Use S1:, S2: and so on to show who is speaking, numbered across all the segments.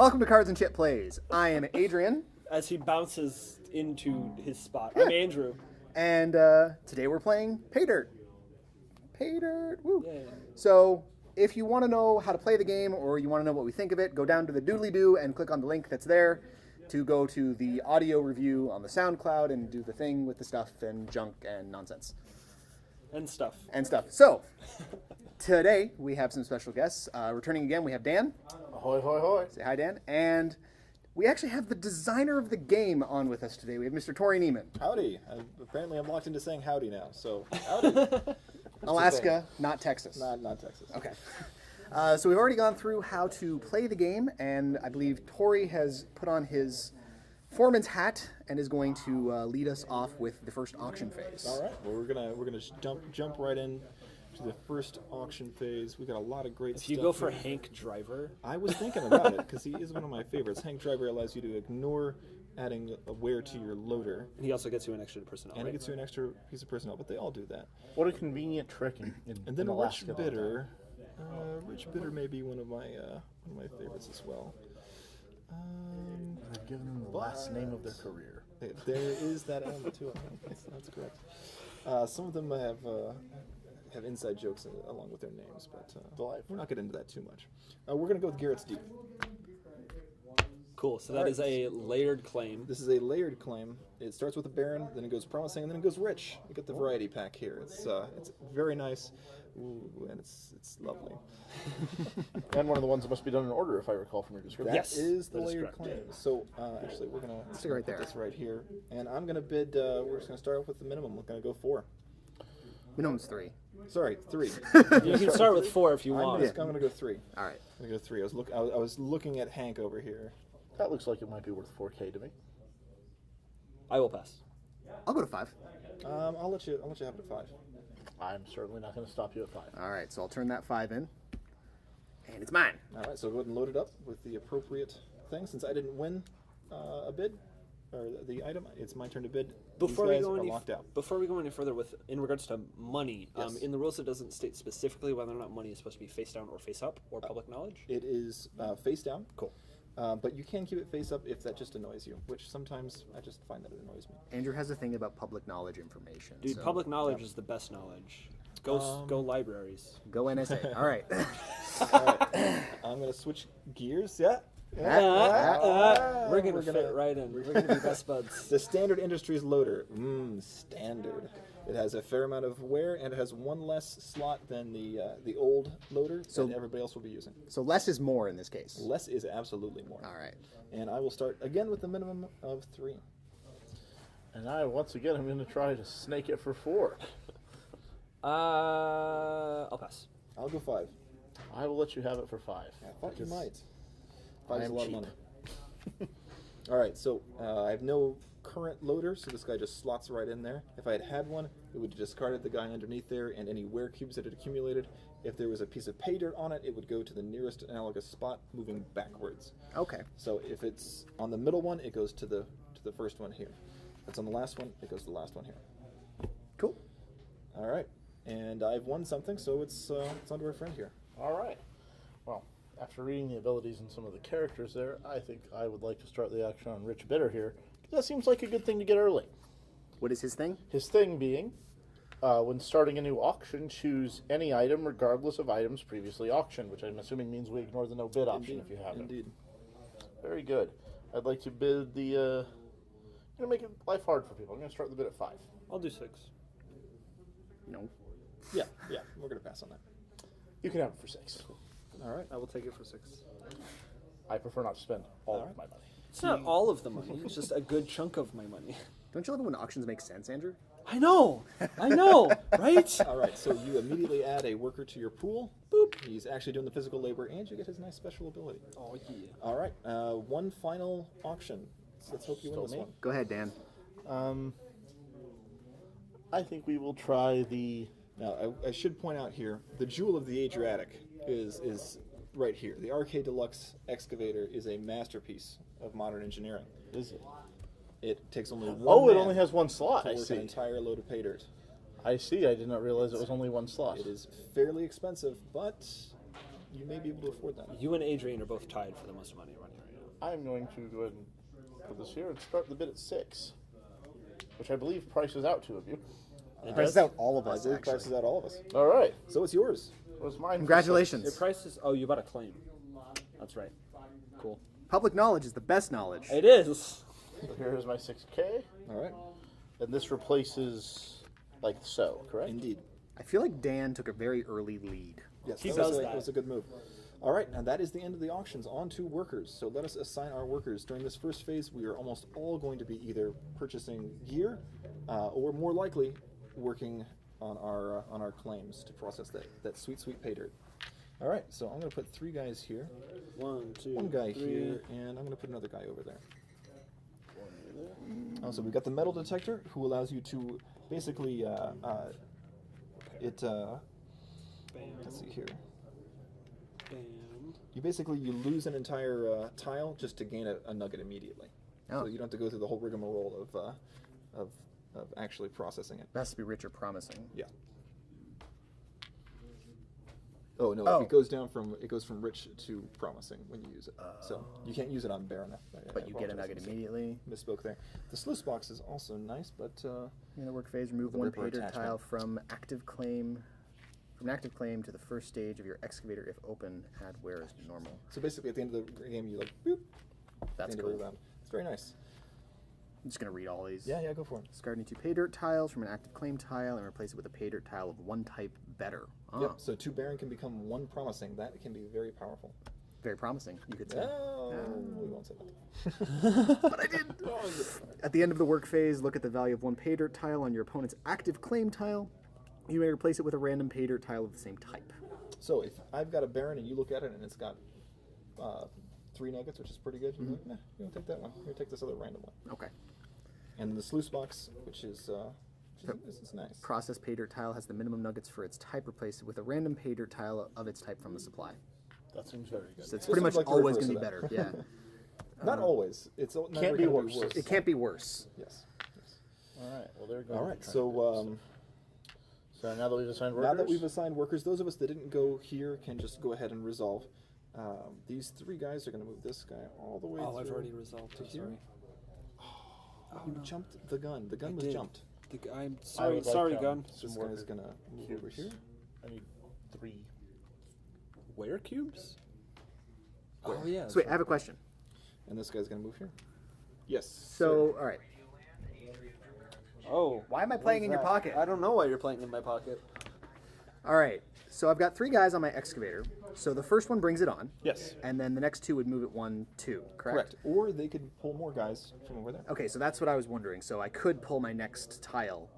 S1: Welcome to Cards and Chit Plays. I am Adrian.
S2: As he bounces into his spot. I'm Andrew.
S1: And today we're playing Pay Dirt. Pay Dirt, woo.
S2: Yay.
S1: So if you want to know how to play the game or you want to know what we think of it, go down to the doodly-doo and click on the link that's there to go to the audio review on the SoundCloud and do the thing with the stuff and junk and nonsense.
S2: And stuff.
S1: So, today we have some special guests. Returning again, we have Dan.
S3: Ahoy, hoy, hoy.
S1: Say hi, Dan. And we actually have the designer of the game on with us today. We have Mr. Tory Neiman.
S3: Howdy. Apparently I'm locked into saying howdy now, so howdy.
S1: Alaska, not Texas.
S3: Not Texas.
S1: Okay. So we've already gone through how to play the game, and I believe Tory has put on his foreman's hat and is going to lead us off with the first auction phase.
S3: All right. Well, we're gonna jump right in to the first auction phase. We got a lot of great stuff.
S2: If you go for Hank Driver.
S3: I was thinking about it because he is one of my favorites. Hank Driver allows you to ignore adding a wear to your loader.
S2: He also gets you an extra personnel.
S3: And it gets you an extra piece of personnel, but they all do that.
S4: What a convenient trick
S3: And then
S4: in
S3: Rich
S4: Alaska.
S3: Bitter. Rich Bitter may be one of my favorites as well.
S4: They've given them the last name of their career.
S3: There is that element to it. That's correct. Some of them have inside jokes along with their names, but we're not getting into that too much. We're going to go with Garrett's Deep.
S2: Cool. So that is a layered claim.
S3: This is a layered claim. It starts with a Baron, then it goes Promising, and then it goes Rich. You get the variety pack here. It's very nice, and it's lovely.
S4: And one of the ones that must be done in order, if I recall from your description.
S3: That is the
S2: that is
S3: layered
S2: correct.
S3: claim. So actually, we're gonna
S1: Stick right there.
S3: put this right here, and I'm gonna bid. We're just gonna start off with the minimum. We're gonna go 4.
S1: Minimum's 3.
S3: Sorry, 3.
S2: You can start with 4 if you
S3: I'm
S2: want.
S3: gonna go 3.
S1: All right.
S3: I'm gonna go 3. I was looking at Hank over here.
S4: That looks like it might be worth 4K to me.
S2: I will pass.
S1: I'll go to 5.
S3: I'll let you have it at 5.
S4: I'm certainly not going to stop you at 5.
S1: All right, so I'll turn that 5 in. And it's mine.
S3: All right, so go ahead and load it up with the appropriate thing. Since I didn't win a bid or the item, it's my turn to bid.
S2: Before
S3: These
S2: we
S3: guys
S2: go
S3: are
S2: any
S3: locked out.
S2: before we go any further in regards to money,
S3: Yes.
S2: in the rules it doesn't state specifically whether or not money is supposed to be face down or face up or public knowledge.
S3: It is face down.
S2: Cool.
S3: But you can keep it face up if that just annoys you, which sometimes I just find that it annoys me.
S1: Andrew has a thing about public knowledge information.
S2: Dude,
S1: so
S2: public knowledge is the best knowledge. Go libraries.
S1: Go NSA. All right.
S3: All right, I'm going to switch gears. Yeah.
S2: We're gonna fit right in. We're gonna be best buds.
S3: The Standard Industries loader. Standard. It has a fair amount of wear, and it has one less slot than the old loader that everybody else will be using.
S1: So less is more in this case.
S3: Less is absolutely more.
S1: All right.
S3: And I will start again with the minimum of 3.
S4: And once again, I'm going to try to snake it for 4.
S2: I'll pass.
S3: I'll go 5.
S4: I will let you have it for 5.
S3: I thought you
S4: because
S3: might. 5 is a
S4: am
S3: lot
S4: cheap.
S3: of money. All right, so I have no current loader, so this guy just slots right in there. If I had one, it would have discarded the guy underneath there and any wear cubes that had accumulated. If there was a piece of pay dirt on it, it would go to the nearest analogous spot, moving backwards.
S1: Okay.
S3: So if it's on the middle one, it goes to the first one here. If it's on the last one, it goes to the last one here.
S1: Cool.
S3: All right, and I've won something, so it's on to our friend here.
S4: All right. Well, after reading the abilities and some of the characters there, I think I would like to start the action on Rich Bitter here. That seems like a good thing to get early.
S1: What is his thing?
S4: His thing being, when starting a new auction, choose any item regardless of items previously auctioned, which I'm assuming means we ignore the no bid option if you have it.
S3: Indeed.
S4: Very good. I'd like to bid the, I'm going to make life hard for people. I'm going to start the bid at 5.
S2: I'll do 6.
S1: No.
S3: Yeah, we're gonna pass on that.
S4: You can have it for 6.
S3: All right.
S2: I will take it for 6.
S4: I prefer not to spend all of my money.
S2: It's not all of the money. It's just a good chunk of my money.
S1: Don't you love it when auctions make sense, Andrew?
S2: I know, right?
S3: All right, so you immediately add a worker to your pool. Boop. He's actually doing the physical labor, and you get his nice special ability.
S2: Oh yeah.
S3: All right, one final auction. So let's hope you win this one.
S1: Go ahead, Dan.
S4: I think we will try the...
S3: Now, I should point out here, the jewel of the Adriatic is right here. The Arcade Deluxe Excavator is a masterpiece of modern engineering.
S4: Is it?
S3: It takes only one
S4: Oh, it
S3: man
S4: only has one slot,
S3: to
S4: I
S3: work
S4: see.
S3: an entire load of pay dirt.
S4: I see. I did not realize it was only one slot.
S3: It is fairly expensive, but you may be able to afford that.
S2: You and Adrian are both tied for the most money running right
S4: I'm going to go ahead and put this here and start the bid at 6, which I believe prices out 2 of you.
S1: Prices out all of
S3: I
S1: us,
S3: believe
S1: actually.
S3: prices out all of us.
S4: All right.
S3: So it's yours.
S4: It was mine.
S1: Congratulations.
S2: Your price is. Oh, you bought a claim. That's right. Cool.
S1: Public knowledge is the best knowledge.
S2: It is.
S4: So here's my 6K,
S3: All right.
S4: and this replaces like so, correct?
S3: Indeed.
S1: I feel like Dan took a very early lead.
S3: Yes,
S2: He
S3: that
S2: does
S3: was,
S2: that.
S3: was a good move. All right, and that is the end of the auctions. On to workers. So let us assign our workers. During this first phase, we are almost all going to be either purchasing gear, or more likely, working on our claims to process that sweet pay dirt. All right, so I'm going to put 3 guys here,
S2: 1, 2,
S3: one guy
S2: 3.
S3: here, and I'm going to put another guy over there. Also, we've got the metal detector, who allows you to basically let's see here.
S2: Bam.
S3: You lose an entire tile just to gain a nugget immediately.
S1: Oh.
S3: So you don't have to go through the whole rigmarole of actually processing it.
S1: Best to be rich or promising.
S3: Yeah. Oh no!
S1: Oh.
S3: It goes from rich to promising when you use it. So you can't use it on Baron.
S1: But you get a nugget immediately.
S3: Misspoke there. The sluice box is also nice, but
S1: In the work phase, remove
S3: The
S1: 1
S3: ripper
S1: pay dirt
S3: attachment.
S1: tile from active claim. From an active claim to the first stage of your excavator, if open, add where is normal.
S3: so basically at the end of the game you like boop.
S1: That's
S3: end of
S1: cool.
S3: the round. It's very nice.
S1: I'm just gonna read all these.
S3: Yeah, go for it.
S1: Discarding 2 pay dirt tiles from an active claim tile and replace it with a pay dirt tile of 1 type better. Ah,
S3: Yep. So 2 Baron can become 1 promising. That can be very powerful.
S1: very promising, you could say.
S3: Oh, we won't say that.
S1: But I did! At the end of the work phase, look at the value of 1 pay dirt tile on your opponent's active claim tile. You may replace it with a random pay dirt tile of the same type.
S3: So if I've got a Baron and you look at it and it's got 3 nuggets, which is pretty good, you're like, nah, you don't take that one. You're gonna take this other random one.
S1: Okay.
S3: And the sluice box, which is it's nice.
S1: Process pay dirt tile has the minimum nuggets for its type. Replace it with a random pay dirt tile of its type from the supply.
S4: That seems very good.
S1: So it's
S3: This
S1: pretty
S3: sounds
S1: much
S3: like the
S1: always
S3: reverse
S1: going to be
S3: of
S1: better.
S3: that.
S1: Yeah.
S3: Not always. It's never
S4: Can't be
S3: gonna
S4: worse.
S1: It can't be worse.
S3: Yes.
S4: All right. Well, there goes.
S3: All right. So
S4: So now that we've assigned workers,
S3: now that we've assigned workers, those of us that didn't go here can just go ahead and resolve. These 3 guys are going to move this guy all the way
S2: Oh,
S3: through.
S2: I've already resolved.
S3: to
S2: I'm
S3: here.
S2: sorry.
S3: You jumped the gun. The gun was
S2: did.
S3: jumped.
S2: I'm
S4: I
S2: sorry.
S4: would like,
S2: Sorry, gun.
S4: some
S3: This
S4: worker
S3: guy's going to move over
S4: cubes.
S3: here.
S4: I need 3.
S2: Where cubes?
S3: Where?
S2: Oh yeah.
S1: So wait, I have a question.
S3: And this guy's going to move here. Yes.
S1: So, all right.
S2: Oh.
S1: Why am I playing in your pocket?
S2: I don't know why you're playing in my pocket.
S1: All right. So I've got 3 guys on my excavator. So the first one brings it on.
S3: Yes.
S1: And then the next 2 would move it 1, 2, correct?
S3: Correct. Or they could pull more guys from over there.
S1: Okay, so that's what I was wondering. So I could pull my next tile.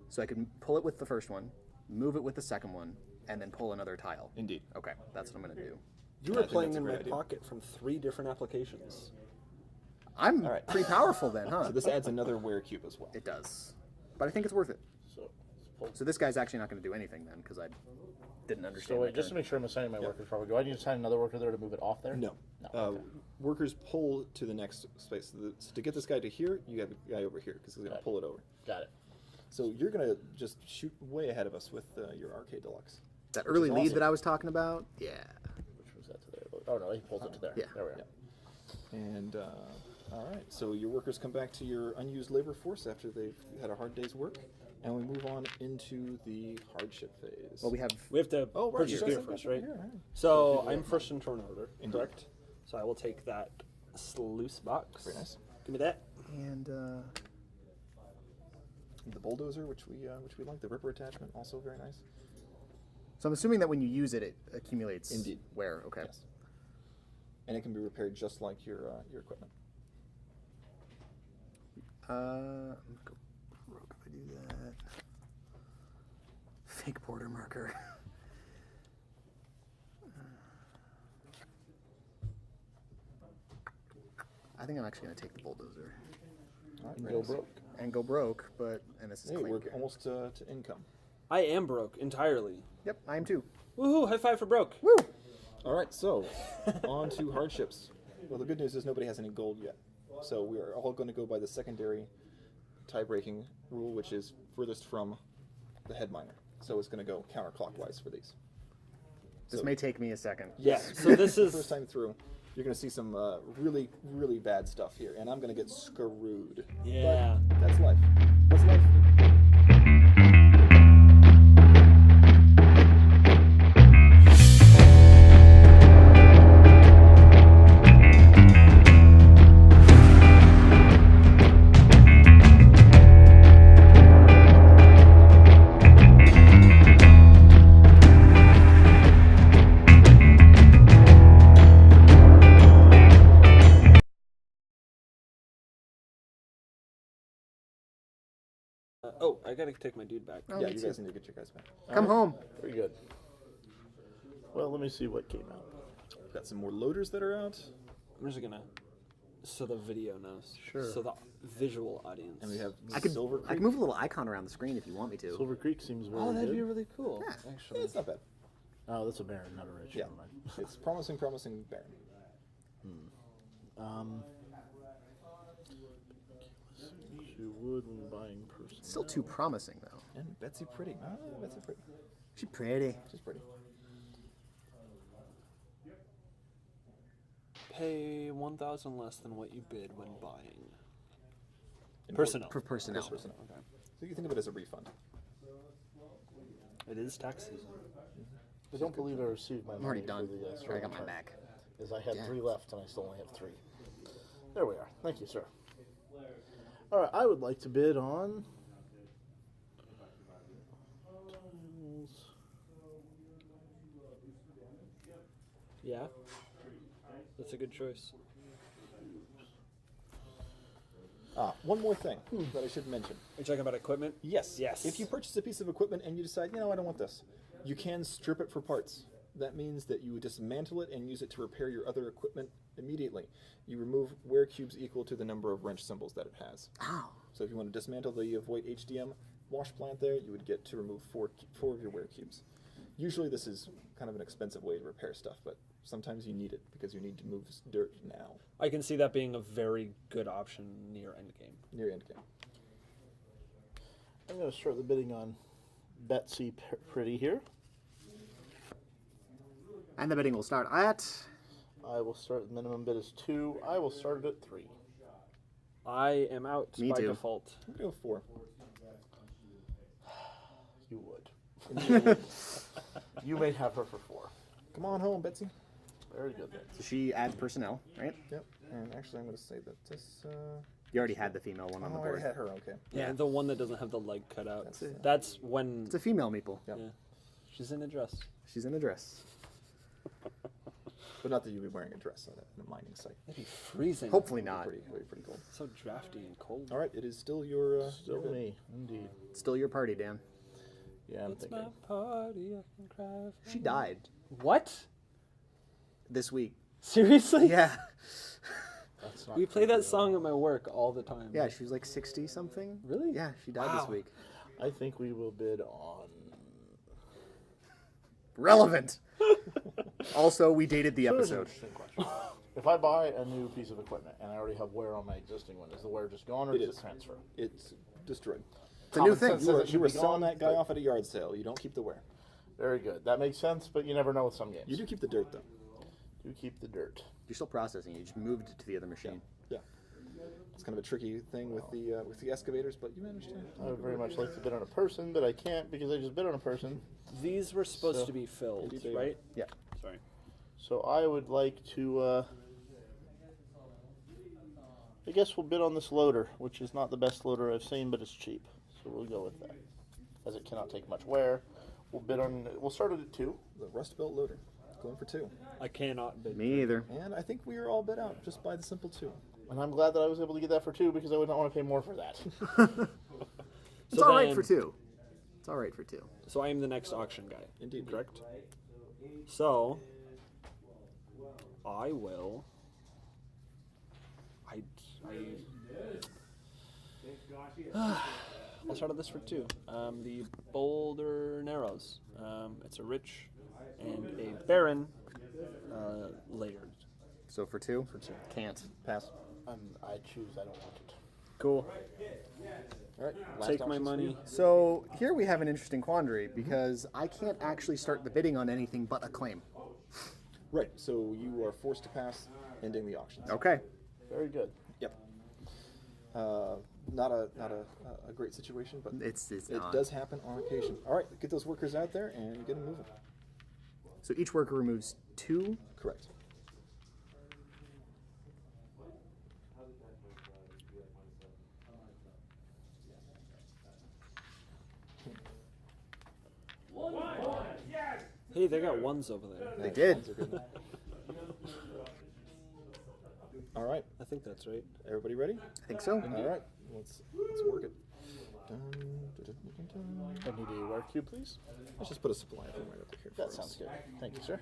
S1: So I could pull it with the first one, move it with the second one, and then pull another tile.
S3: Indeed.
S1: Okay, that's what I'm going to do.
S2: You
S3: I
S2: were
S3: think
S2: playing
S3: that's a
S2: in my
S3: great idea.
S2: pocket from 3 different applications.
S1: I'm
S3: All right.
S1: pretty powerful then, huh?
S3: So this adds another wear cube as well.
S1: It does. But I think it's worth it.
S4: So let's pull.
S1: So this guy's actually not going to do anything then, because I didn't understand.
S4: So
S1: my
S4: wait, just to
S1: turn.
S4: make sure I'm assigning my workers properly, do I need to assign another worker there to move it off there?
S3: No.
S4: No, okay.
S3: Workers pull to the next space. So to get this guy to here, you have a guy over here because he's going to
S4: Got it.
S3: pull it over.
S4: Got it.
S3: So you're going to just shoot way ahead of us with your Arcade Deluxe.
S1: That early
S3: is
S1: lead
S3: awesome.
S1: that I was talking about? Yeah.
S4: Which was that to there? Oh no, he pulled it to there.
S1: Yeah.
S4: There we are.
S3: And all right, so your workers come back to your unused labor force after they've had a hard day's work, and we move on into the hardship phase.
S1: Well, we have...
S2: We have to
S3: Oh, right,
S2: purchase
S3: you guys
S2: gear
S3: have
S2: first,
S3: got
S2: right?
S3: gear, right.
S2: So I'm first in turn order,
S3: Indeed.
S2: correct? So I will take that sluice box.
S3: Very nice.
S2: Give me that.
S1: And,
S3: The bulldozer, which we like, the ripper attachment, also very nice.
S1: so I'm assuming that when you use it, it accumulates...
S3: Indeed.
S1: Wear, okay.
S3: Yes. And it can be repaired just like your equipment.
S1: I'm gonna go broke if I do that. Fake border marker. I think I'm actually gonna take the bulldozer
S3: All right,
S4: And
S3: very
S4: go
S3: nice.
S4: broke.
S1: and go broke, and this is
S3: Hey,
S1: claim
S3: we're
S1: gear.
S3: almost to income.
S2: I am broke entirely.
S1: Yep, I am too.
S2: Woohoo! High five for broke.
S1: Woo!
S3: All right, so on to hardships. Well, the good news is nobody has any gold yet, so we are all going to go by the secondary tie-breaking rule, which is furthest from the head miner. So it's going to go counterclockwise for these.
S1: This
S3: So-
S1: may take me a second.
S2: Yeah. So this
S3: First
S2: is
S3: time through, you're going to see some really, really bad stuff here, and I'm going to get screwed.
S2: Yeah.
S3: But that's life. That's life.
S2: Oh, I gotta take my dude back.
S1: Oh,
S3: Yeah,
S1: me
S3: you
S1: too.
S3: guys need to get your guys back.
S1: Come home.
S4: Very good. Well, let me see what came out.
S3: Got some more loaders that are out,
S2: I'm just gonna, so the video knows.
S4: Sure.
S2: So the visual audience.
S3: and we have
S1: I could
S3: Silver
S1: I
S3: Creek.
S1: can move a little icon around the screen if you want me to.
S4: Silver Creek seems very
S2: Oh, that'd
S4: good.
S2: be really cool.
S1: Yeah.
S2: Actually.
S3: Yeah, it's not bad.
S4: Oh, that's a Baron, not a Rich.
S3: Yeah,
S4: Never mind.
S3: it's promising Baron.
S4: You would when buying person.
S1: Still too promising though.
S3: And Betsy Pretty. Ah, Betsy Pretty.
S1: She's pretty.
S3: She's pretty.
S2: Pay 1,000 less than what you bid when buying.
S3: Important.
S2: Personnel.
S1: For personnel.
S3: Personnel.
S2: Okay.
S3: So you can think of it as a refund.
S2: It is tax season.
S4: I don't believe I received my
S1: I'm already
S4: money
S1: done.
S4: for the
S1: I
S4: story
S1: got my
S4: return,
S1: back.
S4: as I had
S1: Damn.
S4: 3 left and I still only have 3. There we are. Thank you, sir. All right, I would like to bid on.
S2: Yeah. That's a good choice.
S3: One more thing that I should mention.
S2: Are you talking about equipment?
S3: Yes.
S2: Yes.
S3: If you purchase a piece of equipment and you decide, I don't want this, you can strip it for parts. That means that you dismantle it and use it to repair your other equipment immediately. You remove wear cubes equal to the number of wrench symbols that it has.
S1: Ow.
S3: So if you want to dismantle the Voight HDM wash plant there, you would get to remove four of your wear cubes. Usually this is kind of an expensive way to repair stuff, but sometimes you need it because you need to move dirt now,
S2: I can see that being a very good option near endgame.
S3: near end game.
S4: I'm going to start the bidding on Betsy Pretty here.
S1: And the bidding will start at.
S4: I will start. The minimum bid is 2. I will start it at 3.
S2: I am out
S1: Me
S2: by
S1: too.
S2: default.
S3: I'm going to go 4.
S4: You would. You may have her for 4.
S3: Come on home, Betsy.
S4: Very good then.
S1: So she adds personnel, right?
S3: Yep. And actually, I'm going to say that this.
S1: You already had the female one on the
S3: I already
S1: board.
S3: had her. Okay.
S2: Yeah, the one that doesn't have the leg cut out.
S3: That's it.
S2: That's when.
S1: It's a female meeple.
S3: Yep.
S2: Yeah. She's in a dress.
S1: She's in a dress.
S3: But not that you'd be wearing a dress on a mining site.
S2: It'd be freezing.
S1: Hopefully not.
S3: Pretty cold.
S2: So drafty and cold.
S3: All right, it is still your.
S4: Still
S3: your
S4: me, indeed.
S1: Still your party, Dan.
S4: Yeah, I'm
S2: It's
S4: thinking.
S2: my party. I can cry.
S1: She died
S2: What?
S1: this week.
S2: Seriously?
S1: Yeah.
S4: That's not
S2: We play that
S4: creepy.
S2: song at my work all the time.
S1: Yeah, she was like 60 something.
S2: Really?
S1: Yeah, she died this
S2: Wow.
S1: week.
S4: I think we will bid on.
S1: Relevant. Also, we dated the
S4: Here's an
S1: episode.
S4: interesting question. If I buy a new piece of equipment and I already have wear on my existing one, is the wear just gone or
S3: It
S4: does
S3: is.
S4: it transfer?
S3: It's destroyed.
S1: It's a new
S4: Common
S1: thing.
S4: sense says it should
S3: You were
S4: be
S3: selling
S4: gone,
S3: that guy
S4: but-
S3: off at a yard sale. You don't keep the wear.
S4: Very good. That makes sense, but you never know with some games.
S3: You do keep the dirt though.
S4: Do keep the dirt.
S1: You're still processing. You just moved it to the other machine.
S3: Yeah. It's kind of a tricky thing with the excavators, but you managed to.
S4: I would very much like to bid on a person, but I can't because I just bid on a person.
S2: These were supposed
S4: So-
S2: to be filled,
S3: Indeed they are.
S2: right?
S1: Yeah.
S2: Sorry.
S4: So I would like to. I guess we'll bid on this loader, which is not the best loader I've seen, but it's cheap. So we'll go with that, as it cannot take much wear. We'll bid on. We'll start it at 2.
S3: The Rust Belt loader, going for 2,
S2: I cannot bid.
S1: Me either.
S3: and I think we are all bid out just by the simple 2.
S4: And I'm glad that I was able to get that for 2 because I would not want to pay more for that.
S1: It's
S2: So
S1: all right
S2: then-
S1: for 2. It's all right for 2.
S2: So I am the next auction guy.
S3: Indeed.
S2: Correct? So I will. I'll start at this for 2. The Boulder Narrows. It's a rich and a barren layered.
S1: So for 2?
S3: For 2.
S1: Can't.
S3: Pass.
S4: I choose. I don't want it.
S2: Cool.
S3: All right. last
S2: Take my
S3: options for
S2: money.
S3: you.
S1: So here we have an interesting quandary because I can't actually start the bidding on anything but a claim.
S3: Right. So you are forced to pass ending the auctions.
S1: Okay.
S4: Very good.
S3: Yep. Not a great situation, but
S1: It's
S3: it
S1: not.
S3: does happen on occasion. All right, get those workers out there and get them moving.
S1: So each worker removes 2.
S3: Correct.
S2: Hey, they got ones over there.
S1: They did.
S3: Ones are good. All right,
S2: I think that's right.
S3: everybody ready?
S1: I think so.
S3: All right, let's work it. Dun, dun, dun, dun, dun.
S4: I need a wear cube, please.
S3: Let's just put a supply item right up here.
S4: That
S3: for
S4: sounds
S3: us.
S4: good. Thank you, sir.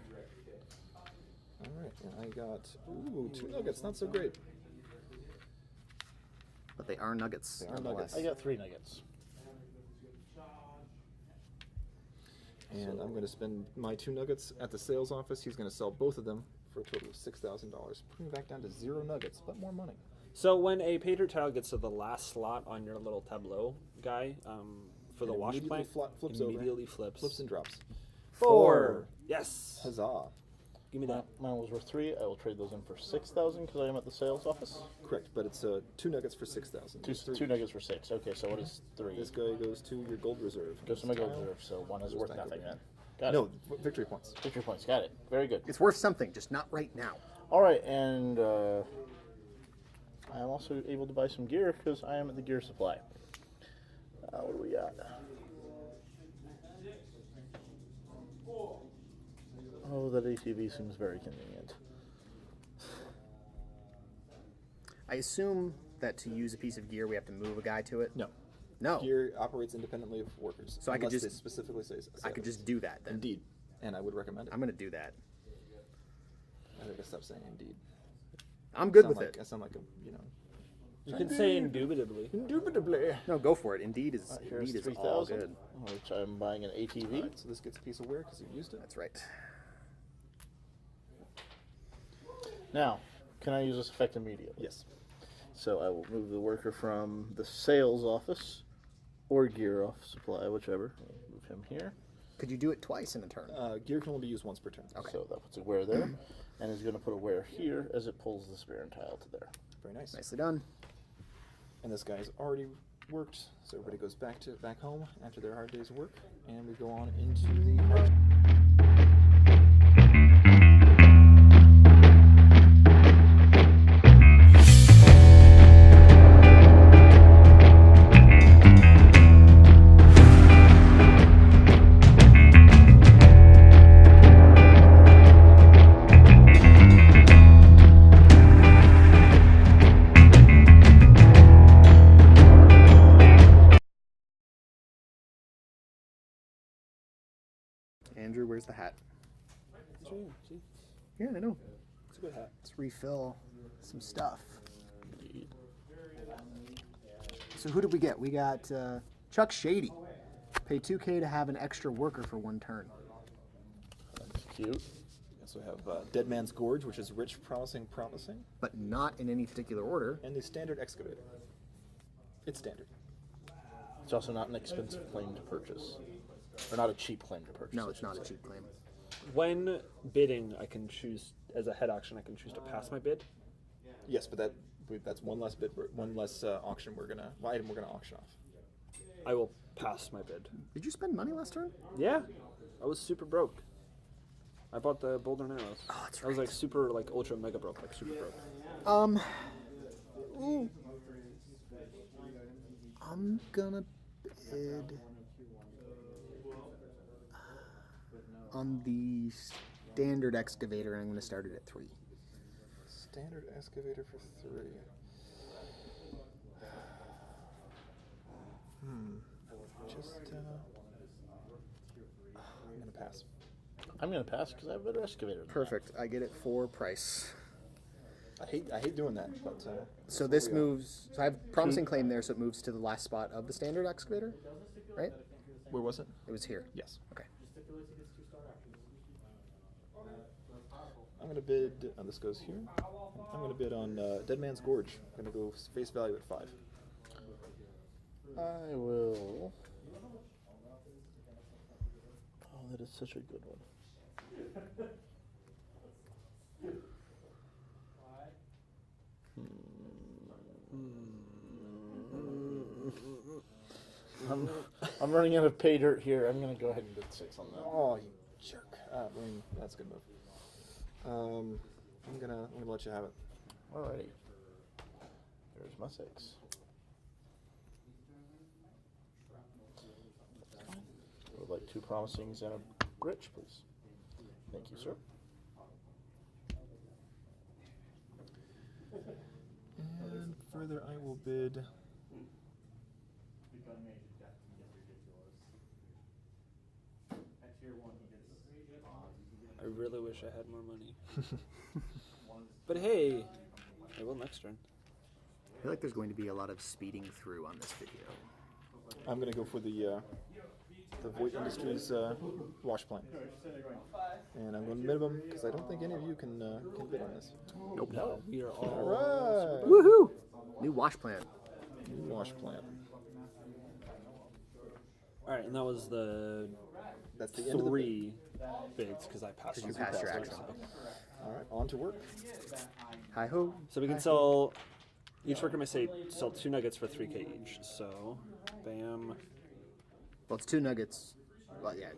S3: All right, and I got 2 nuggets. Not so great.
S1: But they are nuggets.
S3: They are
S1: nonetheless.
S3: nuggets.
S4: I got 3 nuggets.
S3: And I'm going to spend my 2 nuggets at the sales office. He's going to sell both of them for a total of $6,000, putting me back down to 0 nuggets, but more money.
S2: So when a painter tile gets to the last slot on your little tableau guy, for the
S3: It
S2: wash
S3: immediately
S2: plank,
S3: flips over.
S2: immediately flips.
S3: Flips and drops.
S2: 4. Yes.
S3: Huzzah!
S2: Give me that.
S4: Mine was worth 3. I will trade those in for 6,000 because I am at the sales office.
S3: Correct, but it's 2 nuggets for 6,000.
S4: Two nuggets for 6. Okay, so what is 3?
S3: This guy goes to your gold reserve.
S4: Goes to my gold
S3: Tile.
S4: reserve, so 1 is
S3: Goes
S4: worth
S3: back
S4: nothing
S3: over.
S4: then. Got
S3: No,
S4: it.
S3: victory points.
S4: Victory points. Got it. Very good.
S1: It's worth something, just not right now.
S4: All right, and I am also able to buy some gear because I am at the gear supply. What do we got? Oh, that ATV seems very convenient.
S1: I assume that to use a piece of gear, we have to move a guy to it.
S3: No.
S1: No.
S3: Gear operates independently of workers.
S1: So I could
S3: unless
S1: just-
S3: they specifically say
S1: I could just do that then.
S3: Indeed. And I would recommend it.
S1: I'm going to do that.
S3: I think I stopped saying indeed.
S1: I'm good
S3: Sound
S1: with
S3: like,
S1: it.
S3: I sound like a,
S2: You can say indubitably.
S3: Indubitably.
S1: No, go for it. Indeed is
S4: Here's
S1: indeed is all
S4: 3,000,
S1: good.
S4: which I'm buying an ATV.
S3: Alright, so this gets a piece of wear because you used it.
S1: That's right.
S4: Now, can I use this effect immediately?
S3: Yes.
S4: So I will move the worker from the sales office or gear off supply, whichever. I'll move him here.
S1: Could you do it twice in a turn?
S3: Gear can only be used once per turn.
S1: Okay.
S4: So that puts a wear there, and is going to put a wear here as it pulls the spear and tile to there.
S3: Very nice.
S1: Nicely done.
S3: And this guy's already worked, so everybody goes back home after their hard day's work, and we go on into the hard.
S1: Andrew, where's the hat?
S2: See?
S1: Yeah, I know.
S2: It's a good hat.
S1: Let's refill some stuff. So who did we get? We got Chuck Shady. Pay 2K to have an extra worker for 1 turn.
S4: That's cute.
S3: We also have Dead Man's Gorge, which is rich, promising,
S1: But not in any particular order.
S3: and the standard excavator. It's standard.
S4: It's also not an expensive claim to purchase. Or not a cheap claim to purchase.
S1: No,
S4: I
S1: it's
S4: should
S1: not a
S4: say.
S1: cheap claim.
S2: When bidding, I can choose, as a head action, I can choose to pass my bid.
S3: Yes, but that's one less bid, one less auction item we're gonna auction off.
S2: I will pass my bid.
S1: Did you spend money last turn?
S2: Yeah, I was super broke. I bought the Boulder and Arrows.
S1: Oh, that's
S2: I was
S1: right.
S2: like super, like ultra mega broke, like super broke.
S1: Ooh. I'm gonna bid on the standard excavator, and I'm gonna start it at 3.
S3: Standard excavator for 3. I'm gonna pass.
S4: I'm going to pass because I have a better excavator than that.
S1: Perfect. I get it for price.
S3: I hate doing that, but
S1: So this moves. So I have promising claim there, so it moves to the last spot of the standard excavator, right?
S3: where was it?
S1: It was here.
S3: Yes.
S1: Okay.
S3: I'm gonna bid. This goes here. I'm gonna bid on Dead Man's Gorge. I'm gonna go face value at 5.
S4: I will. Oh, that is such a good one. I'm running out of pay dirt here. I'm going to go ahead and bid 6 on that.
S3: Oh, you jerk. I mean, that's a good move. I'm gonna let you have it.
S4: Alrighty. There's my 6. I would like 2 promisings and a rich, please. Thank you, sir.
S3: And further, I will bid.
S2: I really wish I had more money. But hey, I will next turn.
S1: I feel like there's going to be a lot of speeding through on this video.
S3: I'm gonna go for the Voight Industries wash plant, and I'm going minimum because I don't think any of you can bid on this.
S1: Nope.
S2: No, we are all.
S3: All right.
S1: Woohoo! New wash plant.
S3: New wash plant.
S2: All right, and that was the
S3: That's the end of the bid.
S2: 3 bids because I passed.
S1: You
S2: on
S1: passed your
S2: some
S1: action.
S2: stuff.
S3: All right, on to work.
S1: Hi ho.
S2: So we can sell. Each worker may sell 2 nuggets for 3K each. So, bam.
S1: Well, it's 2 nuggets. Well, yeah.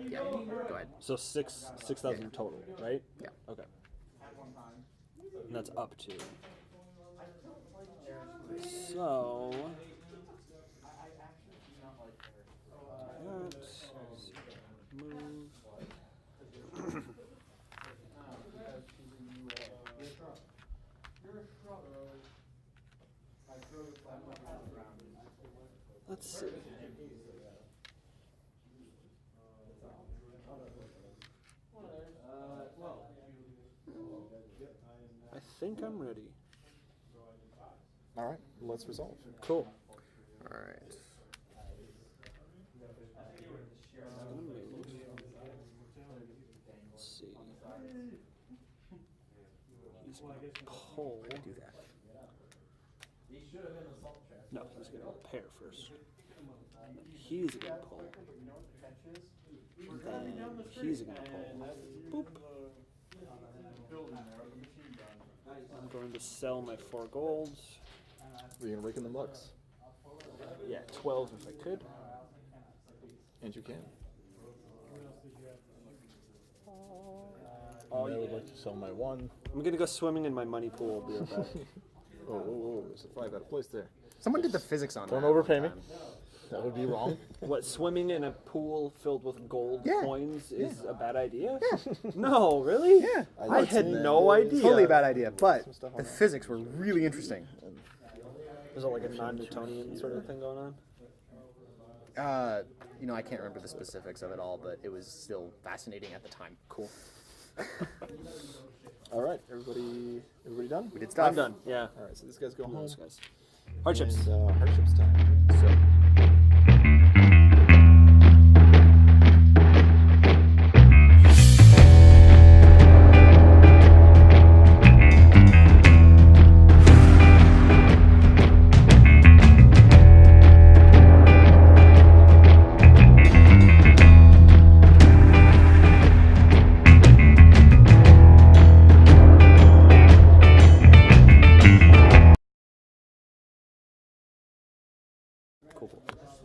S1: Yeah. Go ahead.
S2: So 6,000 total, right?
S1: Yeah.
S2: Okay. And that's up to. So. Let's move. Let's see. I think I'm ready.
S3: All right, let's resolve.
S2: Cool.
S1: All right.
S2: Let's see. He's gonna pull.
S1: Do that.
S2: No, he's gonna pair first. He's gonna pull. And then he's gonna pull. Boop. I'm going to sell my 4 golds.
S3: We're gonna rake in the mucks,
S2: Yeah, 12 if I could.
S3: and you can.
S2: Oh,
S4: I would
S2: yeah.
S4: like to sell my 1.
S2: I'm gonna go swimming in my money pool. Be right back.
S3: Oh, there's a 5 out of place there.
S1: Someone did the physics on that.
S4: Don't overpay me.
S1: one time.
S4: That would be wrong.
S2: What, swimming in a pool filled with gold
S1: Yeah.
S2: coins is a bad idea? No, really?
S1: Yeah.
S2: I had no idea.
S1: Totally a bad idea, but
S3: Some stuff on
S1: the
S3: that.
S1: physics were really interesting.
S2: Is it like a non-Newtonian sort of thing going on?
S1: I can't remember the specifics of it all, but it was still fascinating at the time. Cool.
S3: All right, everybody done?
S1: We did stuff.
S2: I'm done. Yeah.
S3: All right, so these guys go home.
S2: Those guys. Hardships.
S3: And, hardships time.
S1: So,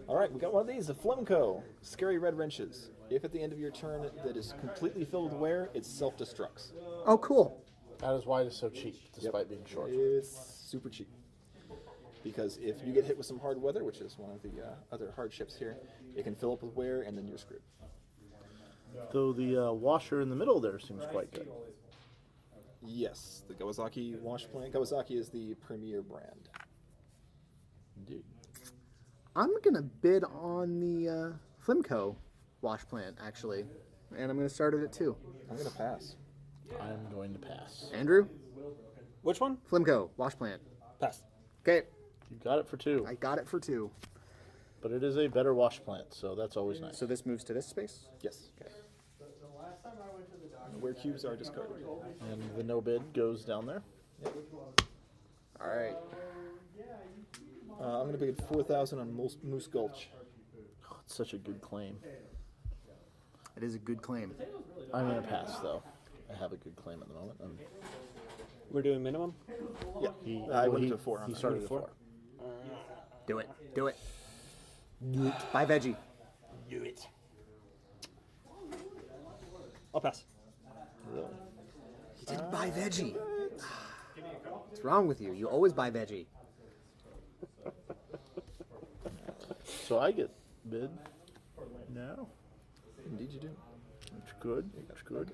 S3: All right, we got one of these, the Flemco. Scary red wrenches. If at the end of your turn that is completely filled with wear, it self-destructs.
S1: oh, cool.
S4: That is why it is so cheap, despite being short.
S3: It's super cheap. Because if you get hit with some hard weather, which is one of the other hardships here, it can fill up with wear and then you're screwed.
S4: Though the washer in the middle there seems quite good.
S3: Yes, the Kawasaki wash plant. Kawasaki is the premier brand.
S4: Indeed.
S1: I'm gonna bid on the Flimco wash plant actually, and I'm gonna start it at 2.
S3: I'm going to pass.
S4: I'm going to pass.
S1: Andrew,
S2: Which one?
S1: Flimco wash plant.
S2: Pass.
S1: Okay,
S4: You got it for 2,
S1: I got it for 2.
S4: but it is a better wash plant, so that's always nice.
S1: So this moves to this space.
S3: Yes. Where cubes are discarded.
S4: And the no bid goes down there.
S1: All right.
S3: I'm going to bid 4,000 on Moose Gulch.
S4: Oh, it's such a good claim.
S1: It is a good claim.
S4: I'm going to pass, though. I have a good claim at the moment.
S2: We're doing minimum?
S3: Yeah. I went to 4 on
S4: He
S3: that.
S4: started at 4.
S1: Do it. Do it. Buy veggie.
S4: Do it.
S2: I'll pass.
S4: Really?
S1: You didn't buy veggie. What's wrong with you? You always buy veggie.
S4: So I get bid now.
S3: Indeed you do.
S4: That's good. That's good.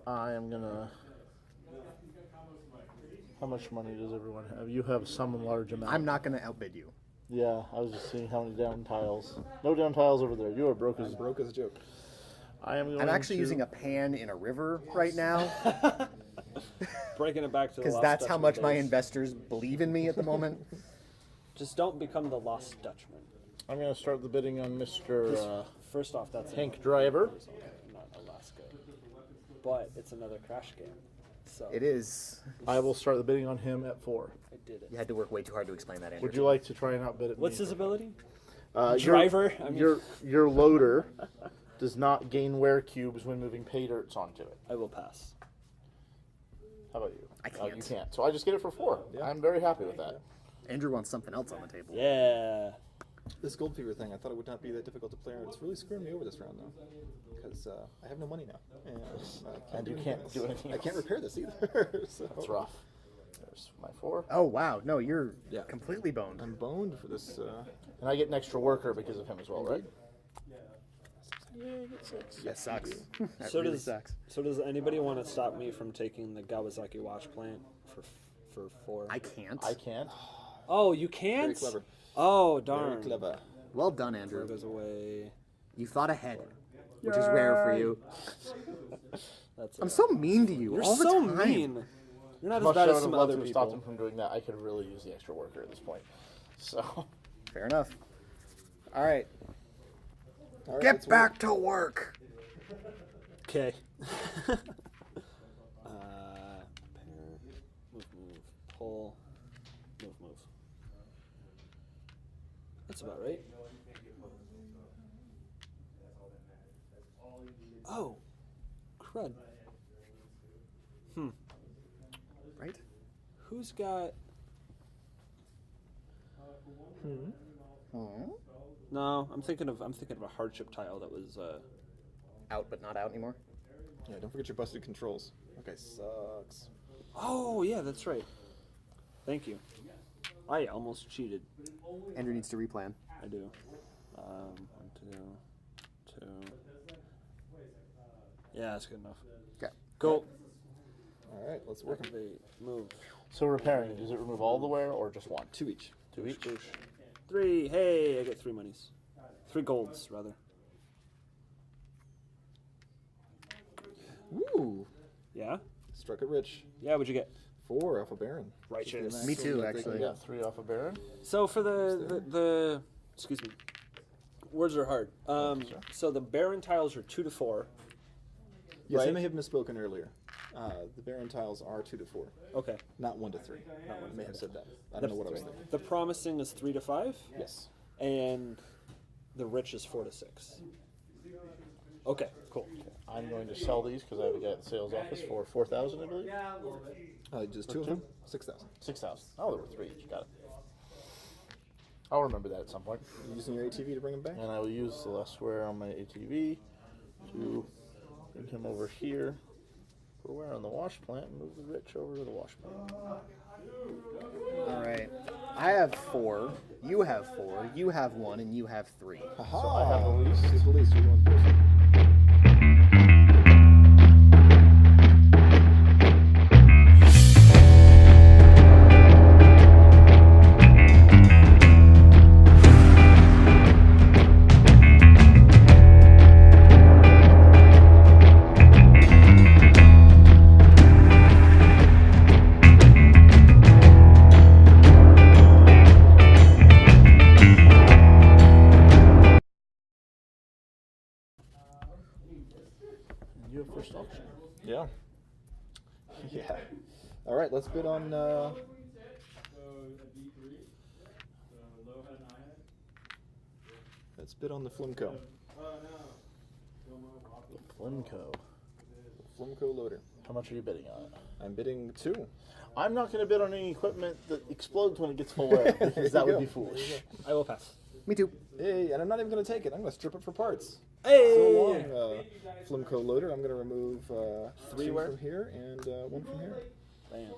S4: I am gonna. How much money does everyone have? You have some large amount.
S1: I'm not going to outbid you.
S4: Yeah, I was just seeing how many down tiles. No down tiles over there. You are broke as
S3: Broke as a joke.
S4: I am going
S1: I'm actually
S4: to,
S1: using a pan in a river right now
S2: Breaking it back to the
S1: because
S2: Lost
S1: that's how
S2: Dutchman
S1: much my
S2: days.
S1: investors believe in me at the moment.
S2: Just don't become the Lost Dutchman.
S4: I'm going to start the bidding on Mr.
S2: First off, that's
S4: Hank Driver.
S2: not Alaska. But it's another crash game. So
S1: It is.
S4: I will start the bidding on him at 4.
S2: I did it.
S1: You had to work way too hard to explain that, Andrew.
S4: Would you like to try and outbid it?
S2: What's his ability?
S4: your-
S2: Driver? I mean-
S4: your loader does not gain wear cubes when moving pay dirts onto it.
S2: I will pass.
S4: How about you?
S1: I
S4: Oh, you
S1: can't.
S4: can't. So I just get it for 4.
S3: Yeah.
S4: I'm very happy with that.
S1: Andrew wants something else on the table.
S2: Yeah.
S3: This Gold Fever thing, I thought it would not be that difficult to play out. It's really screwing me over this round, though. Because I have no money now. And
S4: you can't do anything
S3: I can't
S4: else.
S3: repair this either. So
S4: That's rough. There's my 4.
S1: Oh, wow. No, you're
S3: Yeah.
S1: completely boned.
S3: I'm boned for this.
S4: And I get an extra worker because of him as well, right?
S1: That sucks. That
S2: So
S1: really
S2: does
S1: sucks.
S2: So does anybody want to stop me from taking the Kawasaki watch plant for 4?
S1: I can't.
S4: I can't.
S2: Oh, you can't?
S3: Very clever.
S2: Oh, darn.
S3: Very clever.
S1: Well done,
S2: Four
S1: Andrew.
S2: goes away.
S1: You thought ahead, which is rare for you.
S2: That's
S1: I'm so mean to you
S2: You're
S1: all the
S2: so
S1: time.
S2: mean. You're not as
S4: Much
S2: bad
S4: I
S2: as
S4: would
S2: some
S4: have loved
S2: other
S4: to have stopped him
S2: people.
S4: from doing that. I could really use the extra worker at this point. So,
S1: Fair enough. All right.
S3: All right,
S1: Get
S3: let's
S1: back to work.
S2: Okay. Pair, move, pull, move. That's about right. Oh, crud.
S1: Right?
S2: Who's got? No, I'm thinking of a hardship tile that was.
S1: Out but not out anymore.
S3: Yeah, don't forget your busted controls. Okay, sucks.
S2: Oh yeah, that's right. Thank you. I almost cheated.
S1: Andrew needs to replan.
S2: I do. 1, 2, 2. Yeah, that's good enough.
S1: Okay.
S2: Cool.
S3: All right, let's work 'em.
S2: Activate. Move.
S4: so repairing, does it remove all the wear or just one?
S3: 2 each.
S4: 2 each?
S2: 3. Hey, I get 3 monies. 3 golds, rather.
S3: Woo!
S2: Yeah?
S3: Struck it rich.
S2: Yeah, what'd you get?
S3: 4 off a Baron.
S2: Righteous.
S1: Me too,
S3: Yeah,
S1: actually.
S3: they
S4: Yeah, 3 off a Baron.
S2: So for the excuse me, words are hard. So the Baron tiles are 2 to 4.
S3: Yes, I
S2: Right.
S3: may have misspoken earlier. The Baron tiles are 2 to 4,
S2: Okay.
S3: not 1 to 3. I may have said that. I don't know what I was thinking.
S2: The promising is 3 to 5,
S3: Yes.
S2: and the rich is 4 to 6. Okay, cool.
S4: I'm going to sell these because I have a guy at the sales office for 4,000, I believe.
S3: Just 2 of them? 6,000.
S4: 6,000. Oh, there were 3 each. Got it. I'll remember that at some point.
S3: You using your ATV to bring them back?
S4: And I will use the less wear on my ATV to bring him over here for wear on the wash plant and move the rich over to the wash plant.
S1: All right. I have 4. You have 4. You have 1, and you have 3.
S3: Aha!
S4: So I have the least.
S3: Who's the least? You're going first.
S4: And you have first auction.
S3: Yeah. Yeah. All right, let's bid on Let's bid on the Flimco.
S4: Flimco.
S3: Flimco loader.
S4: How much are you bidding on it?
S3: I'm bidding 2.
S4: I'm not going to bid on any equipment that explodes when it gets full wear because that would be foolish.
S2: I will pass.
S1: Me too.
S3: Hey, and I'm not even going to take it. I'm going to strip it for parts.
S2: Hey!
S3: So long, Flimco loader. I'm going to remove
S2: 3
S3: 2
S2: where?
S3: from here and 1 from here.
S2: Bam.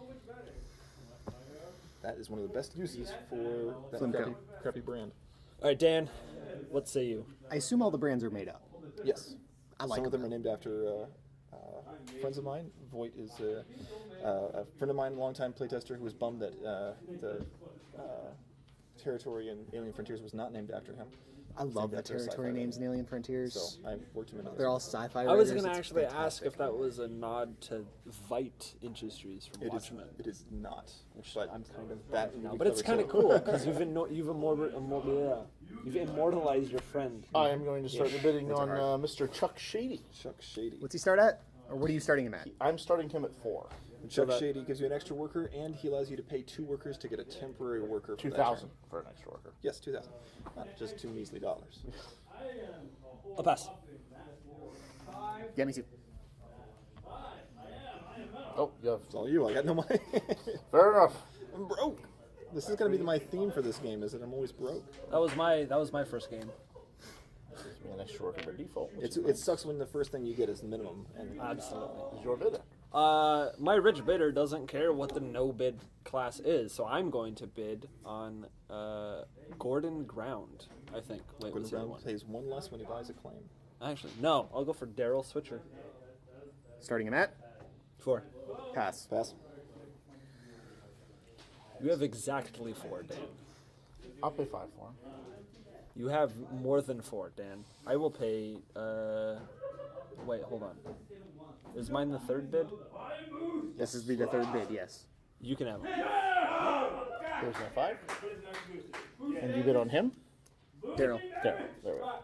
S3: That is one of the best uses for that
S1: Flimco.
S3: crappy brand.
S2: All right, Dan, what say you?
S1: I assume all the brands are made up.
S3: Yes.
S1: I like
S3: Some of them
S1: them.
S3: are named after friends of mine. Voight is a friend of mine, a longtime playtester, who was bummed that the territory in Alien Frontiers was not named after him.
S1: I love the
S3: named after a
S1: territory
S3: sci-fi
S1: names in Alien Frontiers.
S3: So I worked him in on
S1: They're all
S3: this.
S1: sci-fi.
S2: I was
S1: writers.
S2: going to
S1: It's
S2: actually ask
S1: fantastic.
S2: if that was a nod to Vite Industries from
S3: It is,
S2: Watchmen.
S3: it is not.
S2: Which
S3: But
S2: I'm kind of
S3: that
S2: now,
S3: we
S2: but it's
S3: covered
S2: kind of
S3: so-
S2: cool because you've immortalized your friend.
S4: I am going to start the bidding
S1: That's
S4: on
S1: hard.
S4: Mr. Chuck Shady.
S3: Chuck Shady.
S1: What's he start at? Or what are you starting him at?
S4: I'm starting him at 4.
S3: Chuck
S2: that-
S3: Shady gives you an extra worker, and he allows you to pay 2 workers to get a temporary worker. For that
S4: 2,000
S3: turn.
S4: for an extra worker.
S3: Yes, 2,000. Not just 2 measly dollars.
S2: I'll pass.
S1: Yeah, me too.
S4: Oh, yeah.
S3: It's all you. I got no money.
S4: Fair enough.
S3: I'm broke. This is going to be my theme for this game. Is that I'm always broke.
S2: That was my first game.
S4: Gives me an extra worker by default. Which
S3: It sucks when the first thing you get is the minimum. And
S2: Absolutely.
S4: is your bidder.
S2: My rich bidder doesn't care what the no bid class is, so I'm going to bid on Gordon Ground. I think. Wait,
S3: Gordon
S2: what's the other
S3: Brown
S2: one?
S3: pays 1 less when he buys a claim.
S2: Actually, no. I'll go for Daryl Switcher.
S1: Starting him at
S2: 4.
S1: pass.
S3: Pass.
S2: You have exactly 4, Dan.
S4: I'll pay 5 for him.
S2: You have more than 4, Dan. I will pay. Wait, hold on. Is mine the 3rd bid?
S1: This is the 3rd bid. Yes.
S2: You can have it.
S4: There's my 5. And you bid on him?
S1: Daryl.
S4: There we go.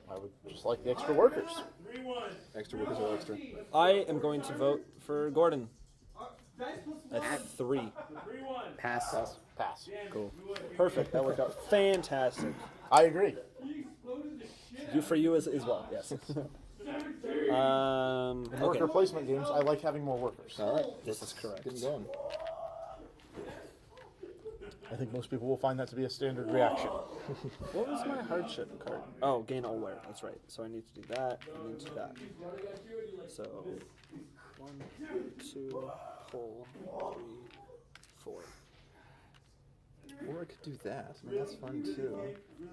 S4: I would just like the extra workers.
S3: Extra workers are extra.
S2: I am going to vote for Gordon. At 3.
S1: Pass.
S3: Pass.
S4: Pass.
S1: Cool.
S2: Perfect. That worked out fantastic.
S4: I agree.
S2: For you as well. Yes.
S4: In
S2: Okay.
S4: worker placement games, I like having more workers.
S3: All right.
S2: This is correct.
S3: Getting going.
S4: I think most people will find that to be a standard reaction.
S2: What was my hardship card? Oh, gain all wear. That's right. So I need to do that. I need to do that. So 1, 2, pull, 3, 4.
S3: Or I could do that. I mean, that's fun too.
S5: You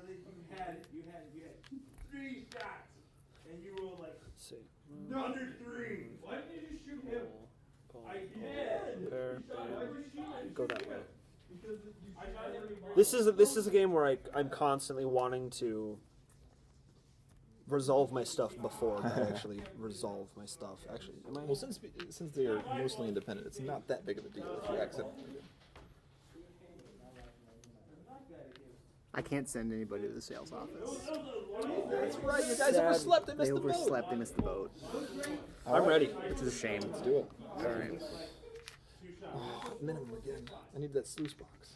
S5: had 3 shots, and you rolled like
S2: Let's see.
S5: another 3. Why didn't you just shoot him?
S2: Pull,
S5: I did.
S2: pair, bam. Go that way. This is a game where I'm constantly wanting to resolve my stuff before I actually resolve my stuff. Actually, am I?
S3: Well, since they are mostly independent, it's not that big of a deal if you accidentally.
S1: I can't send anybody to the sales office.
S3: That's right. You guys
S2: Sad.
S3: overslept. I
S1: They
S3: missed the boat.
S1: overslept. They missed the boat.
S2: I'm ready.
S1: Which is a shame.
S3: Let's do it.
S1: All right.
S3: Minimum again. I need that sluice box.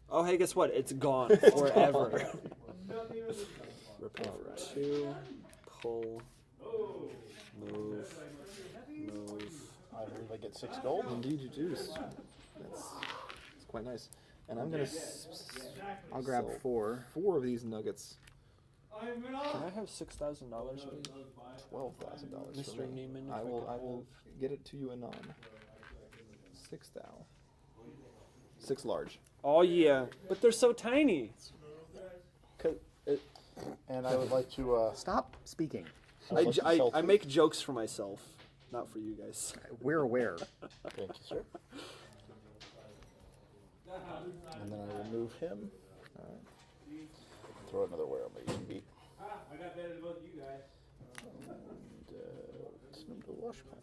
S2: Oh, hey, guess what? It's gone forever. Repair for 2, pull, move.
S4: I believe I get 6 gold.
S3: Indeed, you do. That's quite nice. And I'm gonna.
S1: I'll grab
S3: sell
S1: 4.
S3: 4 of these nuggets.
S2: Can I have $6,000, please?
S3: $12,000.
S2: Mr.
S3: for me.
S2: Neiman,
S3: I
S2: if I
S3: will.
S2: could
S3: I will get it to you anon. 6 thou. 6 large.
S2: Oh yeah, but they're so tiny.
S4: And I would like to.
S1: Stop speaking.
S2: I make jokes for myself, not for you guys.
S1: We're aware.
S4: Thank you, sir. And then I will move him. Throw another wear on my beat.
S5: I got better than both you guys.
S4: And send him to wash pad.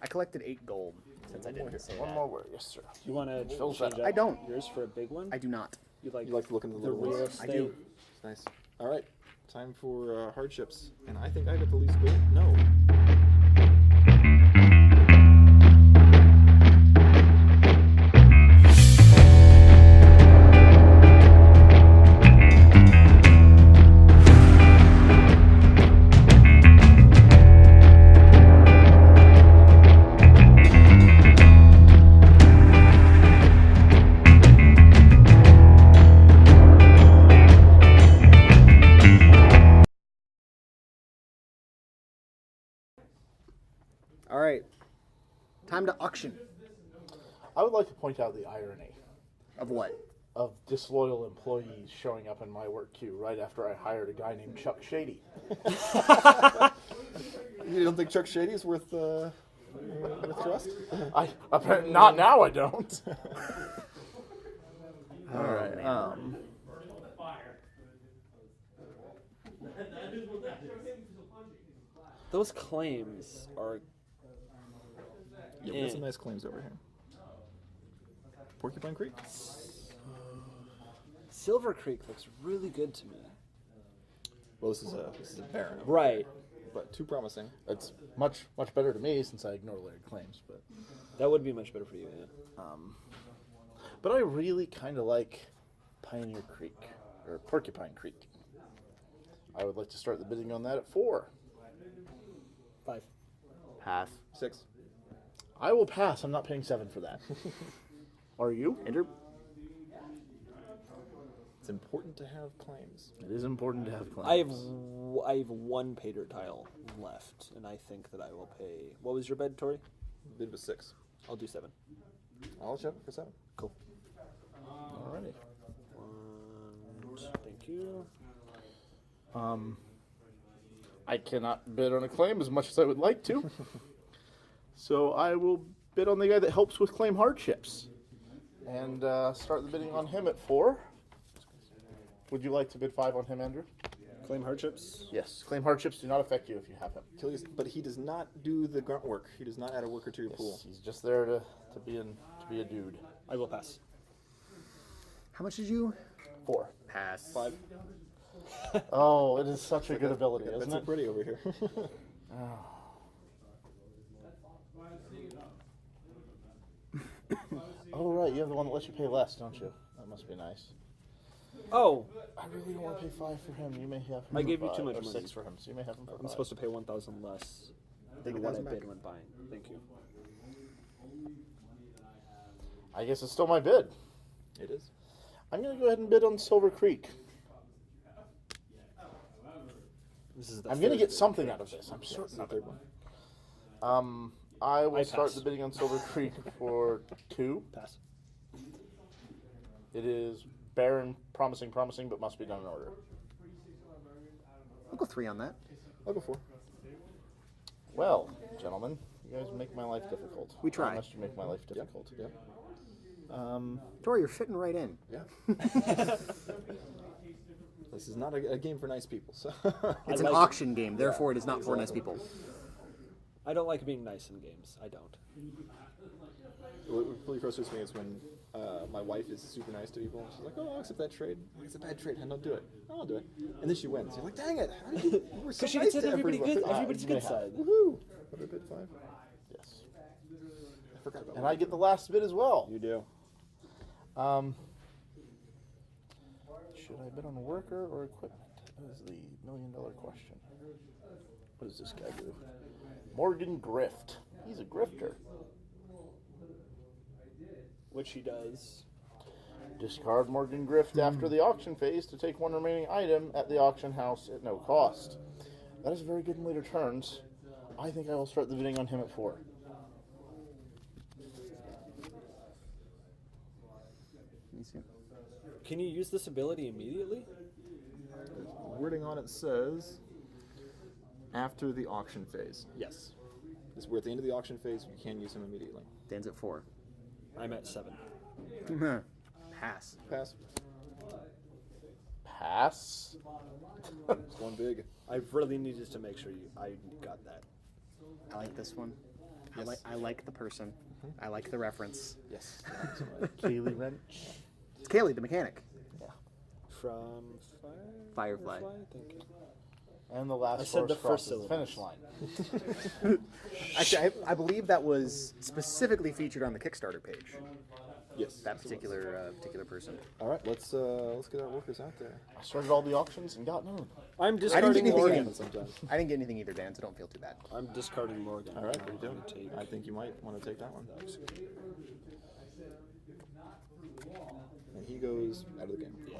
S1: I collected 8 gold since I didn't say
S4: One
S1: that.
S4: more wear, yes, sir.
S2: You want to
S4: Fills
S2: change
S4: that
S2: out
S1: I don't.
S2: yours for a big one?
S1: I do not.
S2: You like
S3: You like to look into the
S2: the
S3: little
S2: real
S3: ones.
S1: I
S2: estate?
S1: do.
S3: It's nice. All right. Time for hardships. And I think I got the least gold. No.
S1: All right. Time to auction.
S4: I would like to point out the irony
S1: Of what?
S4: of disloyal employees showing up in my work queue right after I hired a guy named Chuck Shady.
S3: You don't think Chuck Shady is worth trust?
S4: Not now. I don't.
S1: All right.
S2: Those claims are.
S3: Yeah, we got some nice claims over here. Porcupine Creek?
S2: Silver Creek looks really good to me.
S3: Well, this is a barren,
S2: Right.
S3: but too promising.
S4: It's much better to me since I ignore layered claims. But
S2: That would be much better for you, yeah.
S4: but I really kind of like Pioneer Creek or Porcupine Creek. I would like to start the bidding on that at 4.
S2: 5.
S1: Pass.
S3: 6.
S4: I will pass. I'm not paying 7 for that. Are you?
S1: Andrew?
S3: It's important to have claims.
S4: It is important to have claims.
S2: I have one pay dirt tile left, and I think that I will pay. What was your bid, Tory?
S3: Bid was 6.
S2: I'll do 7.
S3: I'll check for 7.
S2: Cool.
S4: Alrighty.
S2: Thank you.
S4: I cannot bid on a claim as much as I would like to. So I will bid on the guy that helps with claim hardships. And start the bidding on him at 4. Would you like to bid 5 on him, Andrew?
S2: Claim hardships.
S4: Yes. Claim hardships do not affect you if you have him.
S3: But he does not do the grunt work. He does not add a worker to your pool.
S4: He's just there to be a dude.
S2: I will pass.
S1: How much did you?
S4: 4.
S1: Pass.
S2: 5.
S4: Oh, it is such a good ability,
S3: That's
S4: isn't
S3: so
S4: it?
S3: pretty over here.
S4: Oh, right. You have the one that lets you pay less, don't you? That must be nice.
S2: Oh,
S4: I really don't want to pay 5 for him. You may have him
S2: I
S4: for
S2: gave you
S4: 5,
S2: too much
S4: or
S2: money.
S4: 6 for him, so you may have him for 5.
S2: I'm supposed to pay 1,000 less
S1: Take
S2: than what I
S1: 1,000
S2: paid
S1: back.
S2: when buying. Thank you.
S4: I guess it's still my bid.
S3: It is.
S4: I'm going to go ahead and bid on Silver Creek.
S2: This is the
S4: I'm going to
S2: third
S4: get
S2: bid.
S4: something out of this. I'm certain of it. I will
S2: I
S4: start
S2: pass.
S4: the bidding on Silver Creek for 2.
S2: Pass.
S4: It is barren, promising, but must be done in order.
S1: I'll go 3 on that.
S3: I'll go 4.
S4: Well, gentlemen, you guys make my life difficult.
S1: We try.
S4: How much you make my life difficult?
S3: Yep.
S1: Tori, you're fitting right in.
S3: Yeah. This is not a game for nice people. So
S1: It's an
S2: like-
S1: auction game, therefore it is not for nice people.
S2: I don't like being nice in games. I don't.
S3: what really frustrates me is when my wife is super nice to people. She's like, "Oh, I'll accept that trade." I'm like, "It's a bad trade. I don't do it. I'll do it." And then she wins. You're like, "Dang it! How did you were so
S2: Because she
S3: nice
S2: gets
S3: to
S2: everybody
S3: everybody."
S2: good. Everybody's
S4: you
S2: good
S4: may have.
S2: side.
S3: Woohoo! What did I bid 5?
S4: Yes.
S3: I forgot about
S4: And
S3: that.
S4: I get the last bid as well.
S2: You do.
S4: Should I bid on worker or equipment? That is the million-dollar question. What does this guy do? Morgan Grift. He's a grifter.
S2: Which he does.
S4: Discard Morgan Grift after the auction phase to take one remaining item at the auction house at no cost. That is very good in later turns. I think I will start the bidding on him at 4.
S1: Let me see.
S2: Can you use this ability immediately?
S3: Wording on it says after the auction phase.
S2: Yes.
S3: We're at the end of the auction phase. We can use him immediately.
S1: Dan's at 4.
S2: I'm at 7.
S1: Pass.
S3: Pass.
S4: Pass.
S3: It's going big.
S2: I really needed to make sure I got that.
S1: I like this one.
S3: Yes.
S1: I like the person. I like the reference.
S3: Yes.
S4: Kaylee Wrench.
S1: It's Kaylee, the mechanic.
S2: From
S1: Firefly.
S2: Thank you.
S4: And the last
S2: I said
S4: horse
S2: the first
S4: crosses the
S2: syllable.
S4: finish line.
S1: Actually, I believe that was specifically featured on the Kickstarter page.
S3: Yes.
S1: That particular person.
S3: All right. Let's get our workers out there.
S4: I started all the auctions and got none.
S2: I'm
S1: I didn't
S2: discarding
S1: get anything
S2: Morgan.
S1: in.
S3: Sometimes.
S1: I didn't get anything either, Dan, so don't feel too bad.
S2: I'm discarding Morgan.
S3: All right.
S2: I'm
S3: What are you
S2: gonna
S3: doing?
S2: take-
S3: I think you might want to take that one. And he goes out of the game.
S2: Yeah.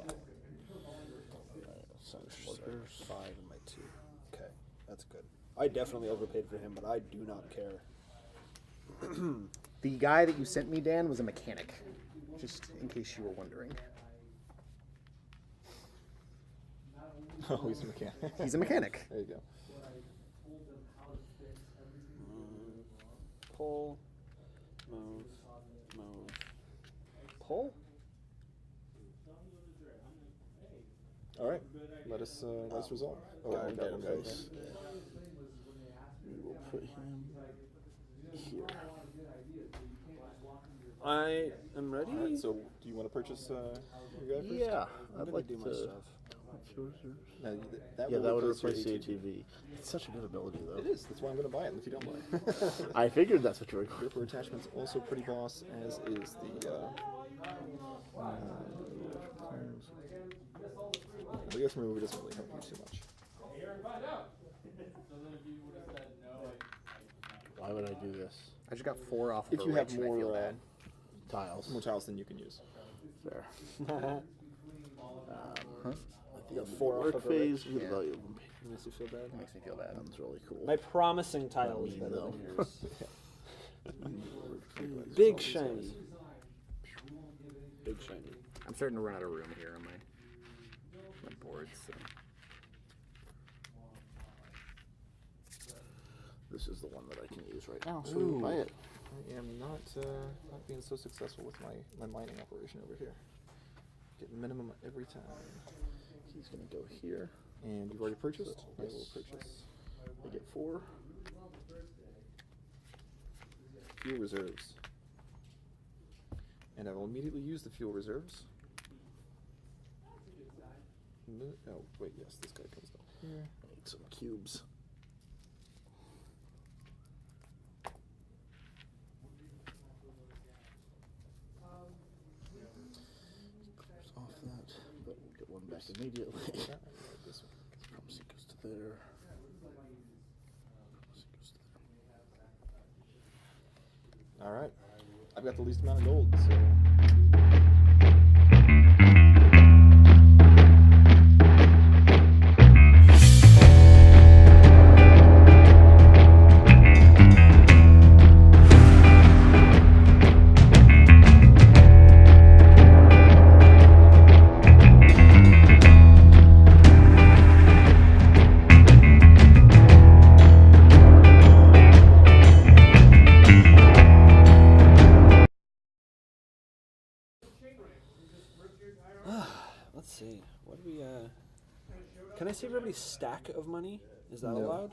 S4: So,
S2: There's 5 in my 2. Okay, that's good. I definitely overpaid for him, but I do not care.
S1: The guy that you sent me, Dan, was a mechanic. Just in case you were wondering.
S3: Oh, he's a mechanic.
S1: He's a mechanic.
S3: There you go.
S2: Pull. Move. Pull?
S3: All right. Let us resolve. Oh, I got one guys.
S4: We will put him here.
S2: I am ready.
S3: All right, so, do you want to purchase your guy first?
S4: Yeah,
S2: I'm
S4: I'd
S2: gonna
S4: like
S2: do
S4: to.
S2: my stuff.
S3: No,
S4: Yeah, that would
S3: your
S4: replace the ATV. It's such a good ability, though.
S3: It is. That's why I'm going to buy it if you don't buy it.
S4: I figured that's what you were going
S3: Gripper attachment's also pretty boss, as is the. The guess remover doesn't really help you too much.
S4: Why would I do this?
S1: I just got 4 off of
S3: If
S1: a
S3: you have
S1: wrench and I feel
S3: more
S1: bad.
S4: Tiles.
S3: more tiles than you can use.
S4: Fair.
S2: You have
S4: The
S2: 4 off
S4: work
S2: of a
S4: phase.
S2: wrench?
S4: we get
S1: Yeah.
S4: value of one.
S2: Makes you feel bad.
S1: It makes me feel bad.
S4: That's really cool.
S2: My promising tile is better
S4: though.
S2: than yours. Big shiny. Big shiny.
S1: I'm starting to run out of room here on my boards. So.
S4: This is the one that I can use right now, so we will buy it.
S3: I am not being so successful with my mining operation over here. Get minimum every time.
S4: He's going to go here.
S3: And you've already purchased? I will
S4: Yes.
S3: purchase.
S4: I get 4.
S3: Fuel reserves. And I will immediately use the fuel reserves. Oh, wait, yes, this guy comes down here.
S4: I need some cubes. Clears off that, but we'll get one back immediately.
S3: Yeah, I like this one.
S4: Promising goes to there. Promising goes to there.
S3: Alright. I've got the least amount of gold, so.
S2: Let's see. What do we? Can I see everybody's stack of money? Is that
S3: No.
S2: allowed?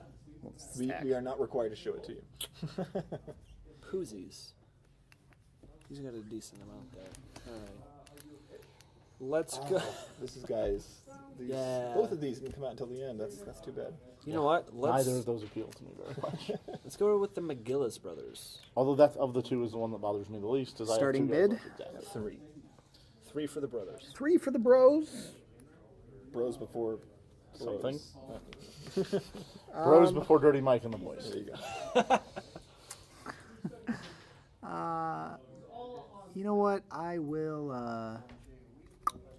S3: We are not required to show it to you.
S2: Koozies. He's got a decent amount there. All right. Let's go.
S3: This is guys.
S2: Yeah.
S3: Both of these can come out until the end. That's too bad.
S2: You know what? Let's
S4: Neither of those appeal to me very much.
S2: let's go with the McGillis brothers.
S4: Although that of the two is the one that bothers me the least. Is
S1: Starting
S4: I have
S1: bid?
S4: 2 guys left to death.
S2: 3 for the brothers.
S1: 3 for the bros.
S3: Bros before
S4: Something.
S3: bros.
S4: Bros before Dirty Mike and the boys.
S3: There you go.
S1: You know what? I will.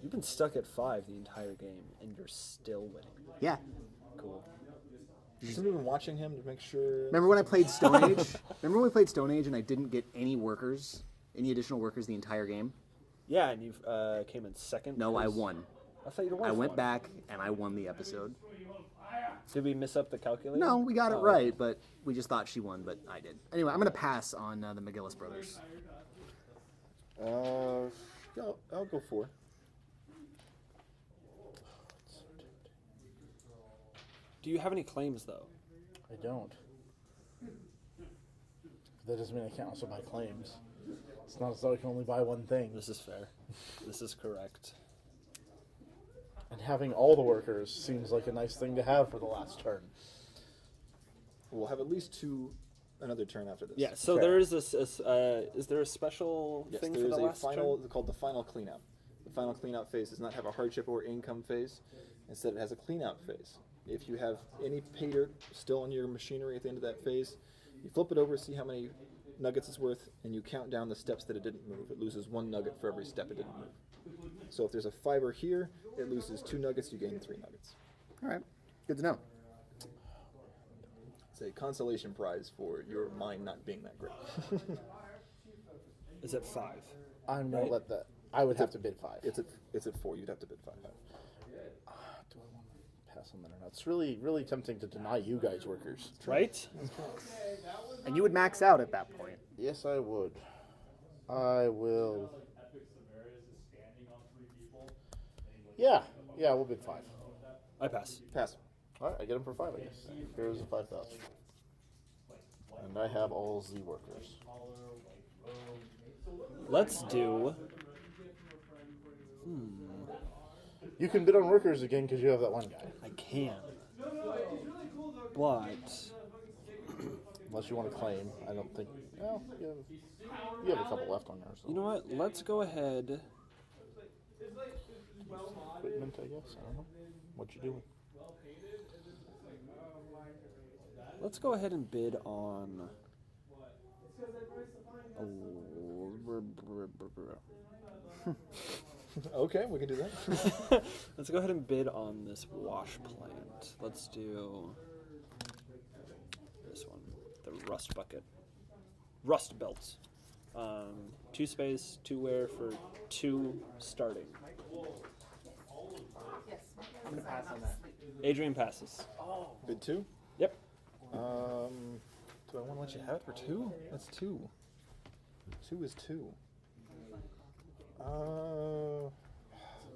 S2: You've been stuck at 5 the entire game, and you're still winning.
S1: Yeah.
S2: Cool.
S3: Just been watching him to make sure.
S1: Remember when I played Stone Age? Remember when we played Stone Age and I didn't get any workers, any additional workers the entire game?
S2: Yeah, and you came in second.
S1: No, I
S2: 'cause-
S1: won.
S2: I thought you were.
S1: I went back and I won the episode.
S2: Did we miss up the calculator?
S1: No, we got it
S2: Oh,
S1: right, but we just thought she won, but I did. Anyway, I'm gonna pass on the McGillis brothers.
S3: Yeah, I'll go 4.
S2: Do you have any claims though?
S4: I don't. That doesn't mean I can't also buy claims. It's not as though I can only buy one thing.
S2: This is fair. This is correct.
S4: And having all the workers seems like a nice thing to have for the last turn.
S3: We'll have at least another turn after this.
S2: Yeah. So
S4: Fair.
S2: there is this. Is there a special
S3: Yes,
S2: thing
S3: there
S2: for
S3: is
S2: the
S3: a
S2: last
S3: final,
S2: turn?
S3: called the final cleanup. The final cleanup phase does not have a hardship or income phase. Instead, it has a cleanup phase. If you have any pay dirt still on your machinery at the end of that phase, you flip it over, see how many nuggets it's worth, and you count down the steps that it didn't move. It loses 1 nugget for every step it didn't move. So if there's a fiber here, it loses 2 nuggets, you gain 3 nuggets.
S1: All right, good to know.
S3: It's a consolation prize for your mind not being that great.
S2: Is it 5?
S4: I'm gonna let that. I would have to bid 5.
S3: It's at 4. You'd have to bid 5.
S4: Do I want to pass on that or not? It's really tempting to deny you guys workers.
S2: Right?
S1: And you would max out at that point.
S4: Yes, I would. I will. Yeah, we'll bid 5.
S2: I pass.
S3: Pass.
S4: All right, I get him for 5, I guess. Here's the 5,000. And I have all the workers.
S2: Let's do.
S4: You can bid on workers again because you have that one guy.
S2: I can. But.
S4: Unless you want to claim. I don't think. Well, you have a couple left on there. So.
S2: You know what? Let's go ahead.
S4: Equipment, I guess. I don't know. What you doing?
S2: Let's go ahead and bid on.
S3: Okay, we can do that.
S2: Let's go ahead and bid on this wash plant. Let's do this one, the rust bucket. Rust belts. 2 space, 2 wear for 2 starting.
S1: I'm gonna pass on that.
S2: Adrian passes.
S3: Bid 2?
S2: Yep.
S3: Do I want to let you have it for 2? That's 2. 2 is 2.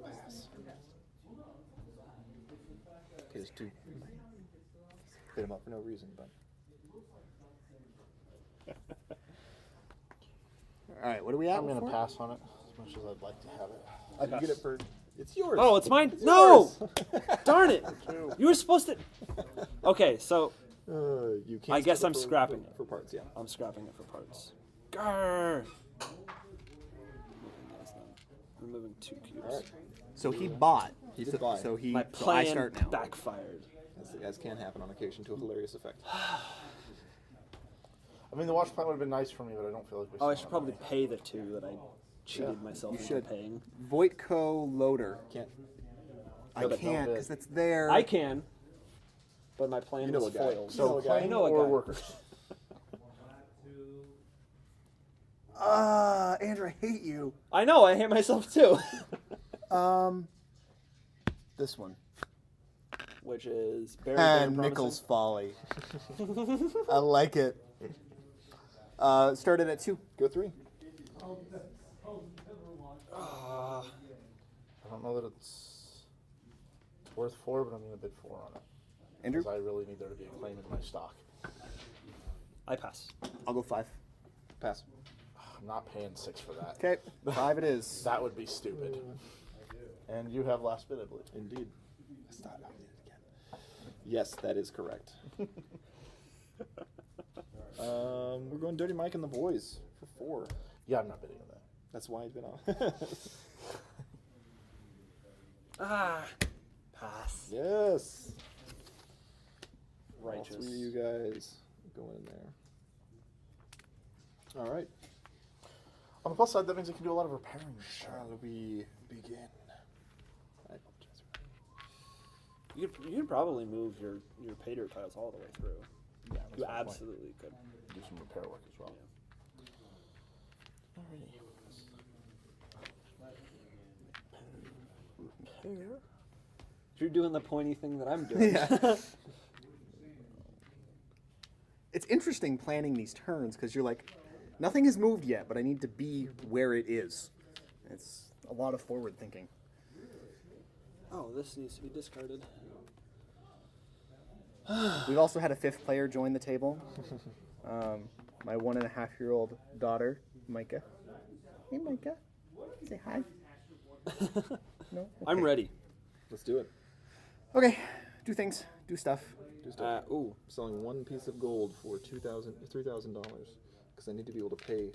S3: Pass. Okay, there's 2. Bid him up for no reason, but.
S1: All right, what are we at?
S4: I'm going to
S1: for?
S4: pass on it as much as I'd like to have it.
S3: I can get it for. It's yours.
S2: Oh, it's mine?
S3: It's
S2: No!
S3: yours.
S2: Darn it! You were supposed to. Okay, so
S3: You can't
S2: I guess
S3: split
S2: I'm
S3: it
S2: scrapping it.
S3: for parts. Yeah.
S2: I'm scrapping it for parts. Grr! Removing 2 cubes.
S3: All right.
S1: So he bought.
S3: He did buy.
S1: So he.
S2: My
S1: so I
S2: plan
S1: start now.
S2: backfired.
S3: As can happen on occasion to a hilarious effect.
S4: I mean, the watch plant would have been nice for me, but I don't feel like we.
S2: Oh, I
S4: spent
S2: should
S4: the
S2: probably
S4: money.
S2: pay the 2 that I cheated myself
S1: you
S2: into
S1: should.
S2: paying.
S1: Voigtco loader.
S3: Can't.
S1: I
S4: But
S1: can't
S4: don't
S1: because
S4: bid.
S1: it's there.
S2: I can, but my plan
S3: You know
S2: was
S3: a guy.
S2: foiled.
S3: You know
S4: So
S3: a guy.
S4: claim
S2: I know a
S4: or
S2: guy.
S4: workers.
S1: Andrew, I hate you.
S2: I know, I hate myself too.
S1: This one.
S2: Which is very
S1: And
S2: bitter
S1: Nichols Folly. I like it. Started at 2.
S3: Go 3.
S2: promising.
S4: I don't know that it's worth 4, but I'm going to bid 4 on it.
S1: Andrew?
S4: Because I really need there to be a claim in my stock.
S2: I pass.
S1: I'll go 5.
S3: Pass.
S4: I'm not paying 6 for that.
S1: Okay, 5 it is.
S4: That would be stupid. And you have last bid, I believe.
S3: Indeed. I thought I did it again. Yes, that is correct. We're going Dirty Mike and the Boys for 4.
S4: Yeah, I'm not bidding on that.
S3: That's why he's been on.
S2: Pass.
S3: Yes.
S2: Righteous.
S3: All 3 of you guys going in there. All right.
S4: On the plus side, that means I can do a lot of repairing.
S3: Shall we begin? I apologize.
S2: You could probably move your pay dirt tiles all the way through.
S4: Yeah,
S2: You
S4: that's my point.
S2: absolutely could.
S4: Do some repair work as well. Repair.
S2: You're doing the pointy thing that I'm doing.
S1: Yeah. It's interesting planning these turns because you're like, nothing has moved yet, but I need to be where it is. It's a lot of forward thinking.
S2: Oh, this needs to be discarded.
S1: We've also had a 5th player join the table. My 1.5-year-old daughter, Micah. Hey, Micah. Say hi. No?
S2: I'm
S1: Okay.
S2: ready.
S3: Let's do it.
S1: Okay. Do things. Do stuff.
S3: Just
S2: Ooh.
S3: selling 1 piece of gold for $3,000 because I need to be able to pay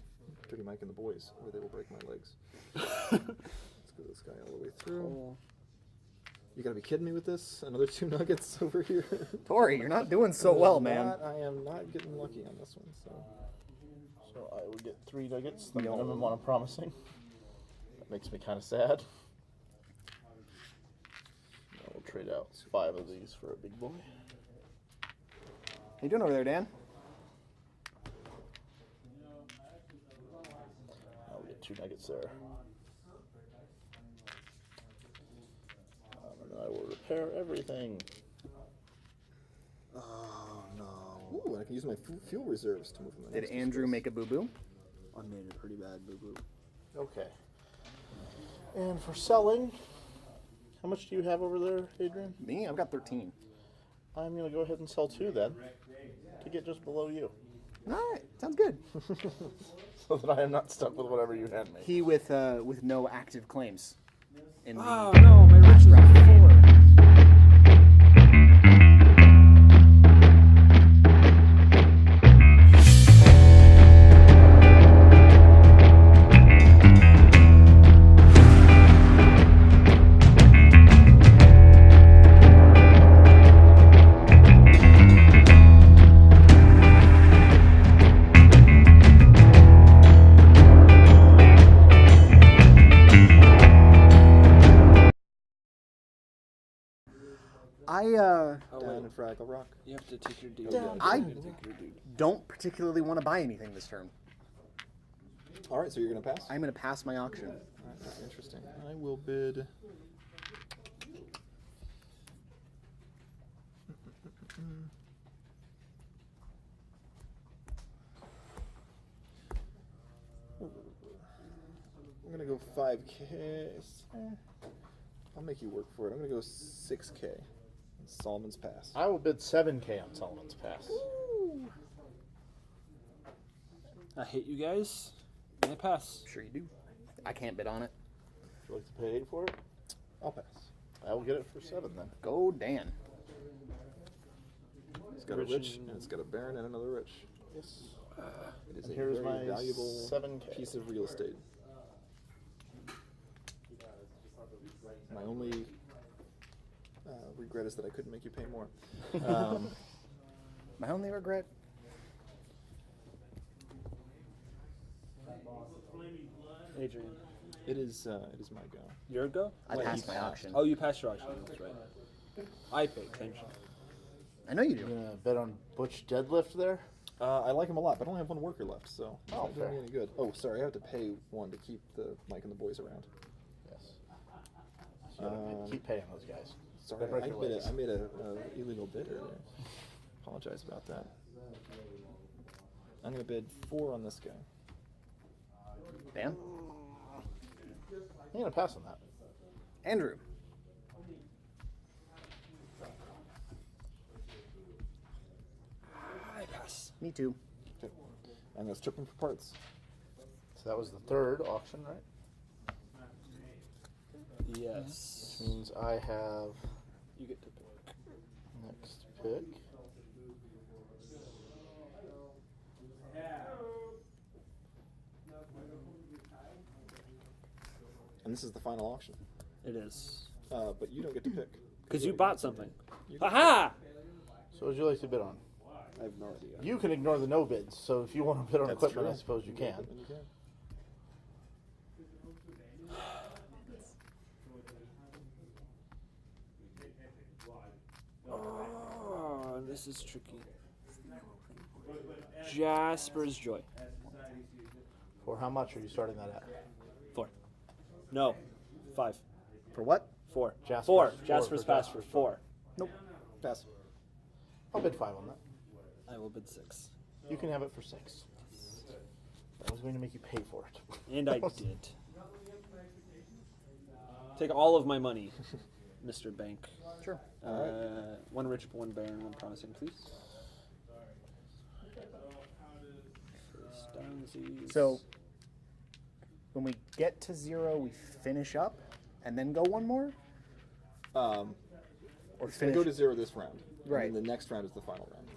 S3: Dirty Mike and the Boys, or they will break my legs. Let's go this guy all the way through.
S2: Oh.
S3: You gotta be kidding me with this? Another 2 nuggets over here.
S1: Tory, you're not doing so well, man.
S3: I am not getting lucky on this one.
S4: So I would get 3 nuggets, the
S1: No.
S4: minimum one I'm promising. That makes me kind of sad. Now we'll trade out 5 of these for a big boy.
S1: you doing over there, Dan?
S4: I'll get 2 nuggets there. And then I will repair everything.
S3: Oh no. Ooh, I can use my fuel reserves to move from the
S1: Did
S3: next
S1: Andrew
S3: space.
S1: make a boo-boo?
S2: I made a pretty bad boo-boo.
S4: Okay. And for selling, how much do you have over there, Adrian?
S1: Me? I've got 13.
S4: I'm going to go ahead and sell 2 then, to get just below you.
S1: All right, sounds good.
S4: So that I am not stuck with whatever you hand me.
S1: He with no active claims. In the
S2: Oh no, my rich was
S1: round.
S2: 4.
S3: Down in Fraggle Rock.
S2: You have to take your dude.
S1: I
S2: Take your dude.
S1: don't particularly want to buy anything this turn.
S3: All right, so you're gonna pass.
S1: I'm going to pass my auction.
S3: All right, that's interesting. I will bid. I'm gonna go 5K. I'll make you work for it. I'm gonna go 6K. Solomon's Pass.
S4: I will bid 7K on Solomon's Pass.
S2: I hate you guys. And I pass.
S1: Sure you do. I can't bid on it.
S4: Would you like to pay 8 for it?
S3: I'll pass.
S4: I will get it for 7 then.
S1: Go Dan.
S3: It's got
S2: Rich
S3: a rich,
S2: and-
S3: and it's got a baron and another rich.
S4: Yes.
S3: It is
S4: And
S3: a
S4: here's
S3: very
S4: my
S3: valuable
S4: 7K.
S3: piece of real estate. My only regret is that I couldn't make you pay more.
S1: My only regret.
S2: Adrian.
S3: It is my go.
S2: Your go?
S1: I
S3: Wait,
S1: passed
S3: you
S1: my
S3: passed.
S1: auction.
S2: Oh, you passed your auction. That's right. I pay attention.
S1: I know you
S4: You
S1: do.
S4: gonna bet on Butch deadlift there?
S3: I like him a lot, but I only have one worker left, so it's
S4: Oh,
S3: not doing
S4: fair.
S3: me any good. Oh, sorry, I have to pay one to keep the Mike and the boys around.
S4: Yes. So you gotta keep paying those guys.
S3: Sorry,
S4: They break
S3: I
S4: your
S3: made,
S4: legs.
S3: I made a illegal bid earlier. Apologize about that. I'm gonna bid 4 on this guy.
S1: Dan?
S4: I'm gonna pass on that.
S1: Andrew.
S2: I pass.
S1: Me too.
S3: Okay. I'm gonna strip him for parts.
S4: So that was the 3rd auction, right?
S2: Yes.
S4: Which means I have
S2: You get to pick.
S4: next pick.
S3: And this is the final auction.
S2: It is.
S3: But you don't get to pick.
S2: Because you bought something.
S3: You-
S2: Aha!
S4: So what would you like to bid on?
S2: I have no idea.
S4: You can ignore the no bids, so if you want to bid on
S3: That's
S4: equipment,
S3: true.
S4: I suppose you can.
S3: And you can.
S2: Oh, this is tricky. Jasper's Joy.
S4: For how much are you starting that at?
S2: 4. No. 5.
S1: For what?
S2: 4.
S4: Jasper's
S2: 4.
S4: four
S2: Jasper's
S4: for
S2: pass
S4: Jasper's
S2: for 4.
S1: Nope.
S3: Pass.
S4: I'll bid 5 on that.
S2: I will bid 6.
S4: You can have it for 6. I was going to make you pay for it.
S2: And I did. Take all of my money, Mr. Bank.
S1: Sure.
S2: One rich, one baron, one promising, please. Face downsies.
S1: So, when we get to 0, we finish up and then go one more? Or
S3: We
S1: finish?
S3: go to 0 this round.
S1: Right.
S3: And then the next round is the final round.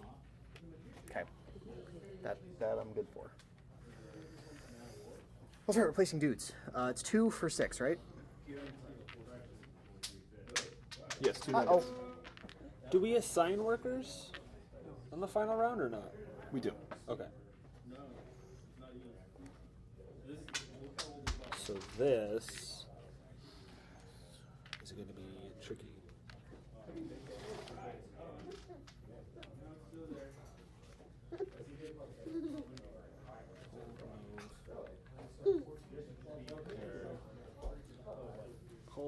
S1: Okay. That I'm good for. We'll start replacing dudes. It's 2 for 6, right?
S3: Yes, 2
S1: Oh.
S3: nuggets.
S2: Do we assign workers on the final round or not?
S3: We do.
S2: Okay. So this is going to be tricky.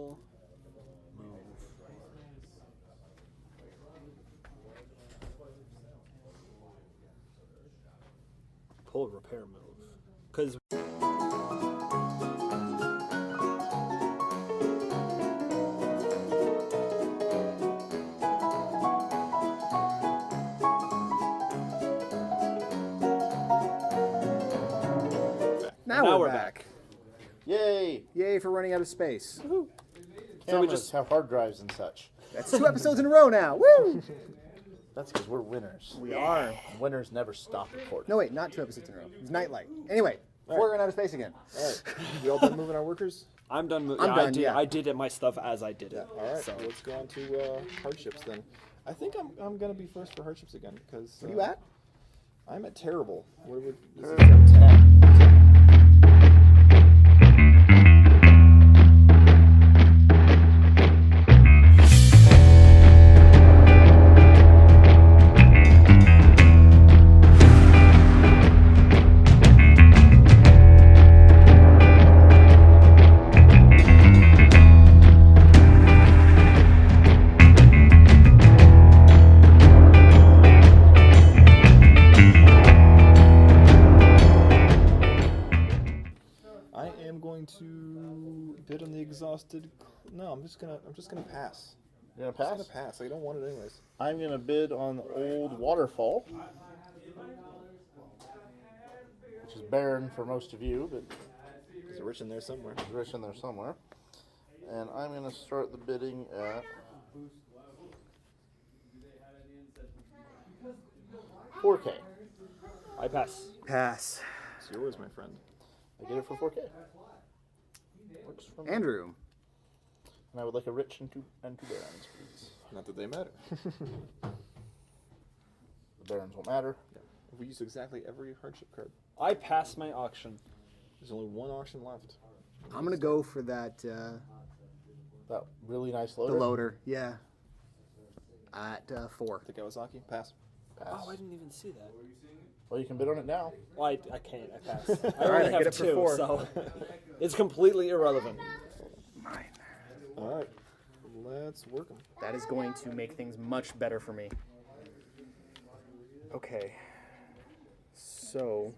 S2: pull, move. Pull, repair, move. Because
S1: Now we're back.
S4: Yay!
S1: Yay for running out of space.
S4: Cameras have hard drives and such.
S1: That's 2 episodes in a row now. Woo!
S4: That's because we're winners.
S1: We are.
S4: Winners never stop recording.
S1: No, wait, not 2 episodes in a row. It's Nightlight. Anyway, before we run out of space again.
S3: All right. We all done moving our workers?
S2: I'm done.
S1: I'm done,
S2: I did,
S1: yeah.
S2: I did it my stuff as I did it.
S3: All right.
S2: So
S3: Let's go on to hardships then. I think I'm gonna be first for hardships again because.
S1: What are you at?
S3: I'm at terrible. What would this is
S4: 10.
S3: to bid on the exhausted. No, I'm just gonna pass.
S4: You're gonna
S3: I'm
S4: pass?
S3: just gonna pass. I don't want it anyways.
S4: I'm gonna bid on the old waterfall, which is barren for most of you, but
S3: There's a rich in there somewhere.
S4: it's rich in there somewhere. And I'm gonna start the bidding at 4K.
S2: I pass.
S1: Pass.
S3: It's yours, my friend.
S4: I get it for 4K. Works for me.
S1: Andrew.
S4: And I would like a rich and two barons, please.
S3: Not that they matter.
S4: The barons won't matter.
S3: We used exactly every hardship card.
S2: I pass my auction.
S3: There's only one auction left.
S1: I'm going to go for that,
S4: That really nice
S1: the
S4: loader.
S1: loader. Yeah. At 4.
S3: The Kawasaki. Pass.
S4: Pass.
S2: Oh, I didn't even see that.
S4: Well, you can bid on it now.
S2: Well, I can't. I pass. I
S1: All right,
S2: only
S1: I
S2: have
S1: get it for
S2: 2,
S1: 4.
S2: so it's completely irrelevant.
S1: Mine.
S3: All right. Let's work them.
S1: That is going to make things much better for me. Okay. So.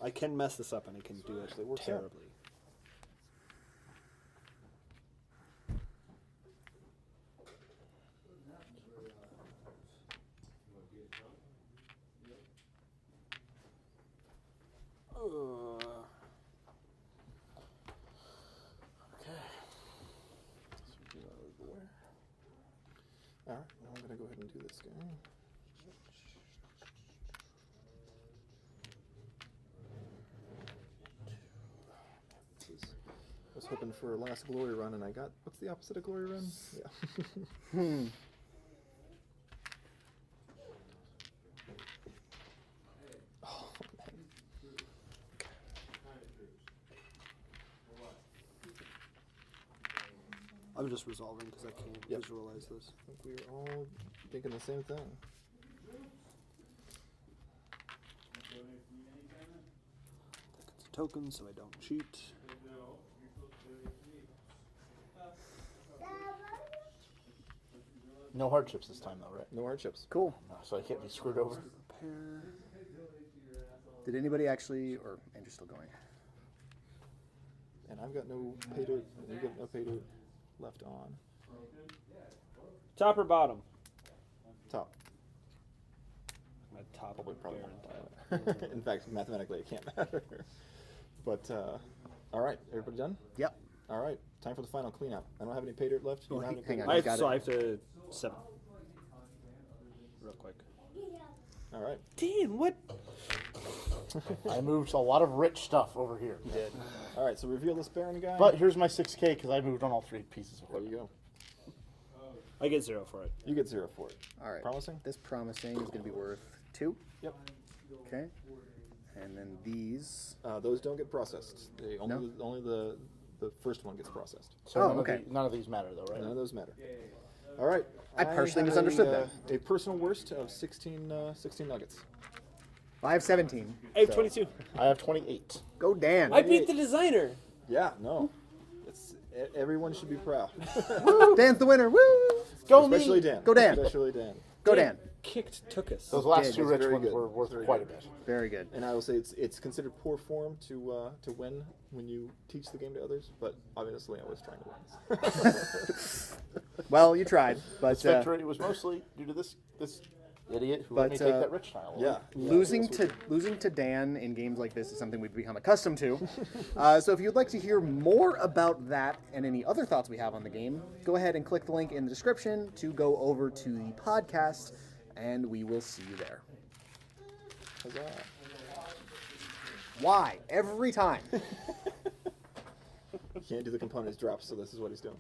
S2: I can mess this up, and I can do it terribly.
S3: All right. Now I'm gonna go ahead and do this guy. I was hoping for a last glory run, and I got what's the opposite of glory run? Yeah. Oh man.
S2: I'm just resolving because I can't
S3: Yep.
S2: visualize this.
S3: I think we were all thinking the same thing.
S2: It's a token, so I don't cheat.
S4: No hardships this time, though, right?
S3: No hardships.
S1: Cool.
S4: So I can't be screwed over.
S2: Repair.
S1: Did anybody actually, or Andrew's still going?
S3: And I've got no pay dirt. And you've got no pay dirt left on.
S2: Top or bottom?
S3: Top.
S2: My top
S3: Probably
S2: barren
S3: won't.
S2: tile.
S3: In fact, mathematically, it can't matter. But, all right. Everybody done?
S1: Yep.
S3: All right. Time for the final cleanup. I don't have any pay dirt left. You
S1: Oh,
S3: don't have any pay
S1: hang
S3: dirt
S1: on.
S2: I
S1: You
S2: have,
S1: got
S2: so
S1: it.
S2: I have to 7. Real quick.
S3: All right.
S2: Damn, what?
S4: I moved a lot of rich stuff over here.
S1: You did.
S3: All right. So reveal this Baron guy.
S4: But here's my 6K because I moved on all 3 pieces of
S3: there
S4: equipment.
S3: you go.
S2: I get 0 for it.
S3: You get 0 for it.
S1: All right.
S3: Promising?
S1: This promising is going to be worth 2.
S3: Yep.
S1: Okay. And then these.
S3: Those don't get processed. They only
S1: No?
S3: only the first one gets processed.
S4: So
S1: Oh,
S4: none
S1: okay.
S4: Of none of these matter, though, right?
S3: None of those matter. All right.
S1: I partially
S3: have
S1: misunderstood
S3: a personal worst of 16 nuggets.
S1: I have 17.
S2: I have
S1: so
S2: 22.
S4: I have 28.
S1: Go Dan.
S2: I beat the designer.
S3: Yeah, no. Everyone should be proud.
S1: Woo, Dan's the winner. Woo!
S4: Go
S3: Especially
S4: me!
S3: Dan.
S1: Go Dan.
S3: Especially Dan.
S1: Go Dan.
S2: Kicked Tookus.
S4: Those last
S1: Did.
S4: two
S3: It's
S4: rich
S3: very
S4: ones
S3: good.
S4: were worth
S3: Very
S4: quite
S3: good.
S4: a bit.
S1: Very good.
S3: And I will say it's considered poor form to win when you teach the game to others, but obviously I was trying to win.
S1: Well, you tried, but
S4: This victory was mostly due to this idiot who let me
S1: But,
S4: take that rich tile.
S3: Yeah.
S1: losing to Dan in games like this is something we've become accustomed to. So if you'd like to hear more about that and any other thoughts we have on the game, go ahead and click the link in the description to go over to the podcast, and we will see you there.
S3: Huzzah.
S1: Why? Every time.
S3: He can't do the components drop, so this is what he's doing.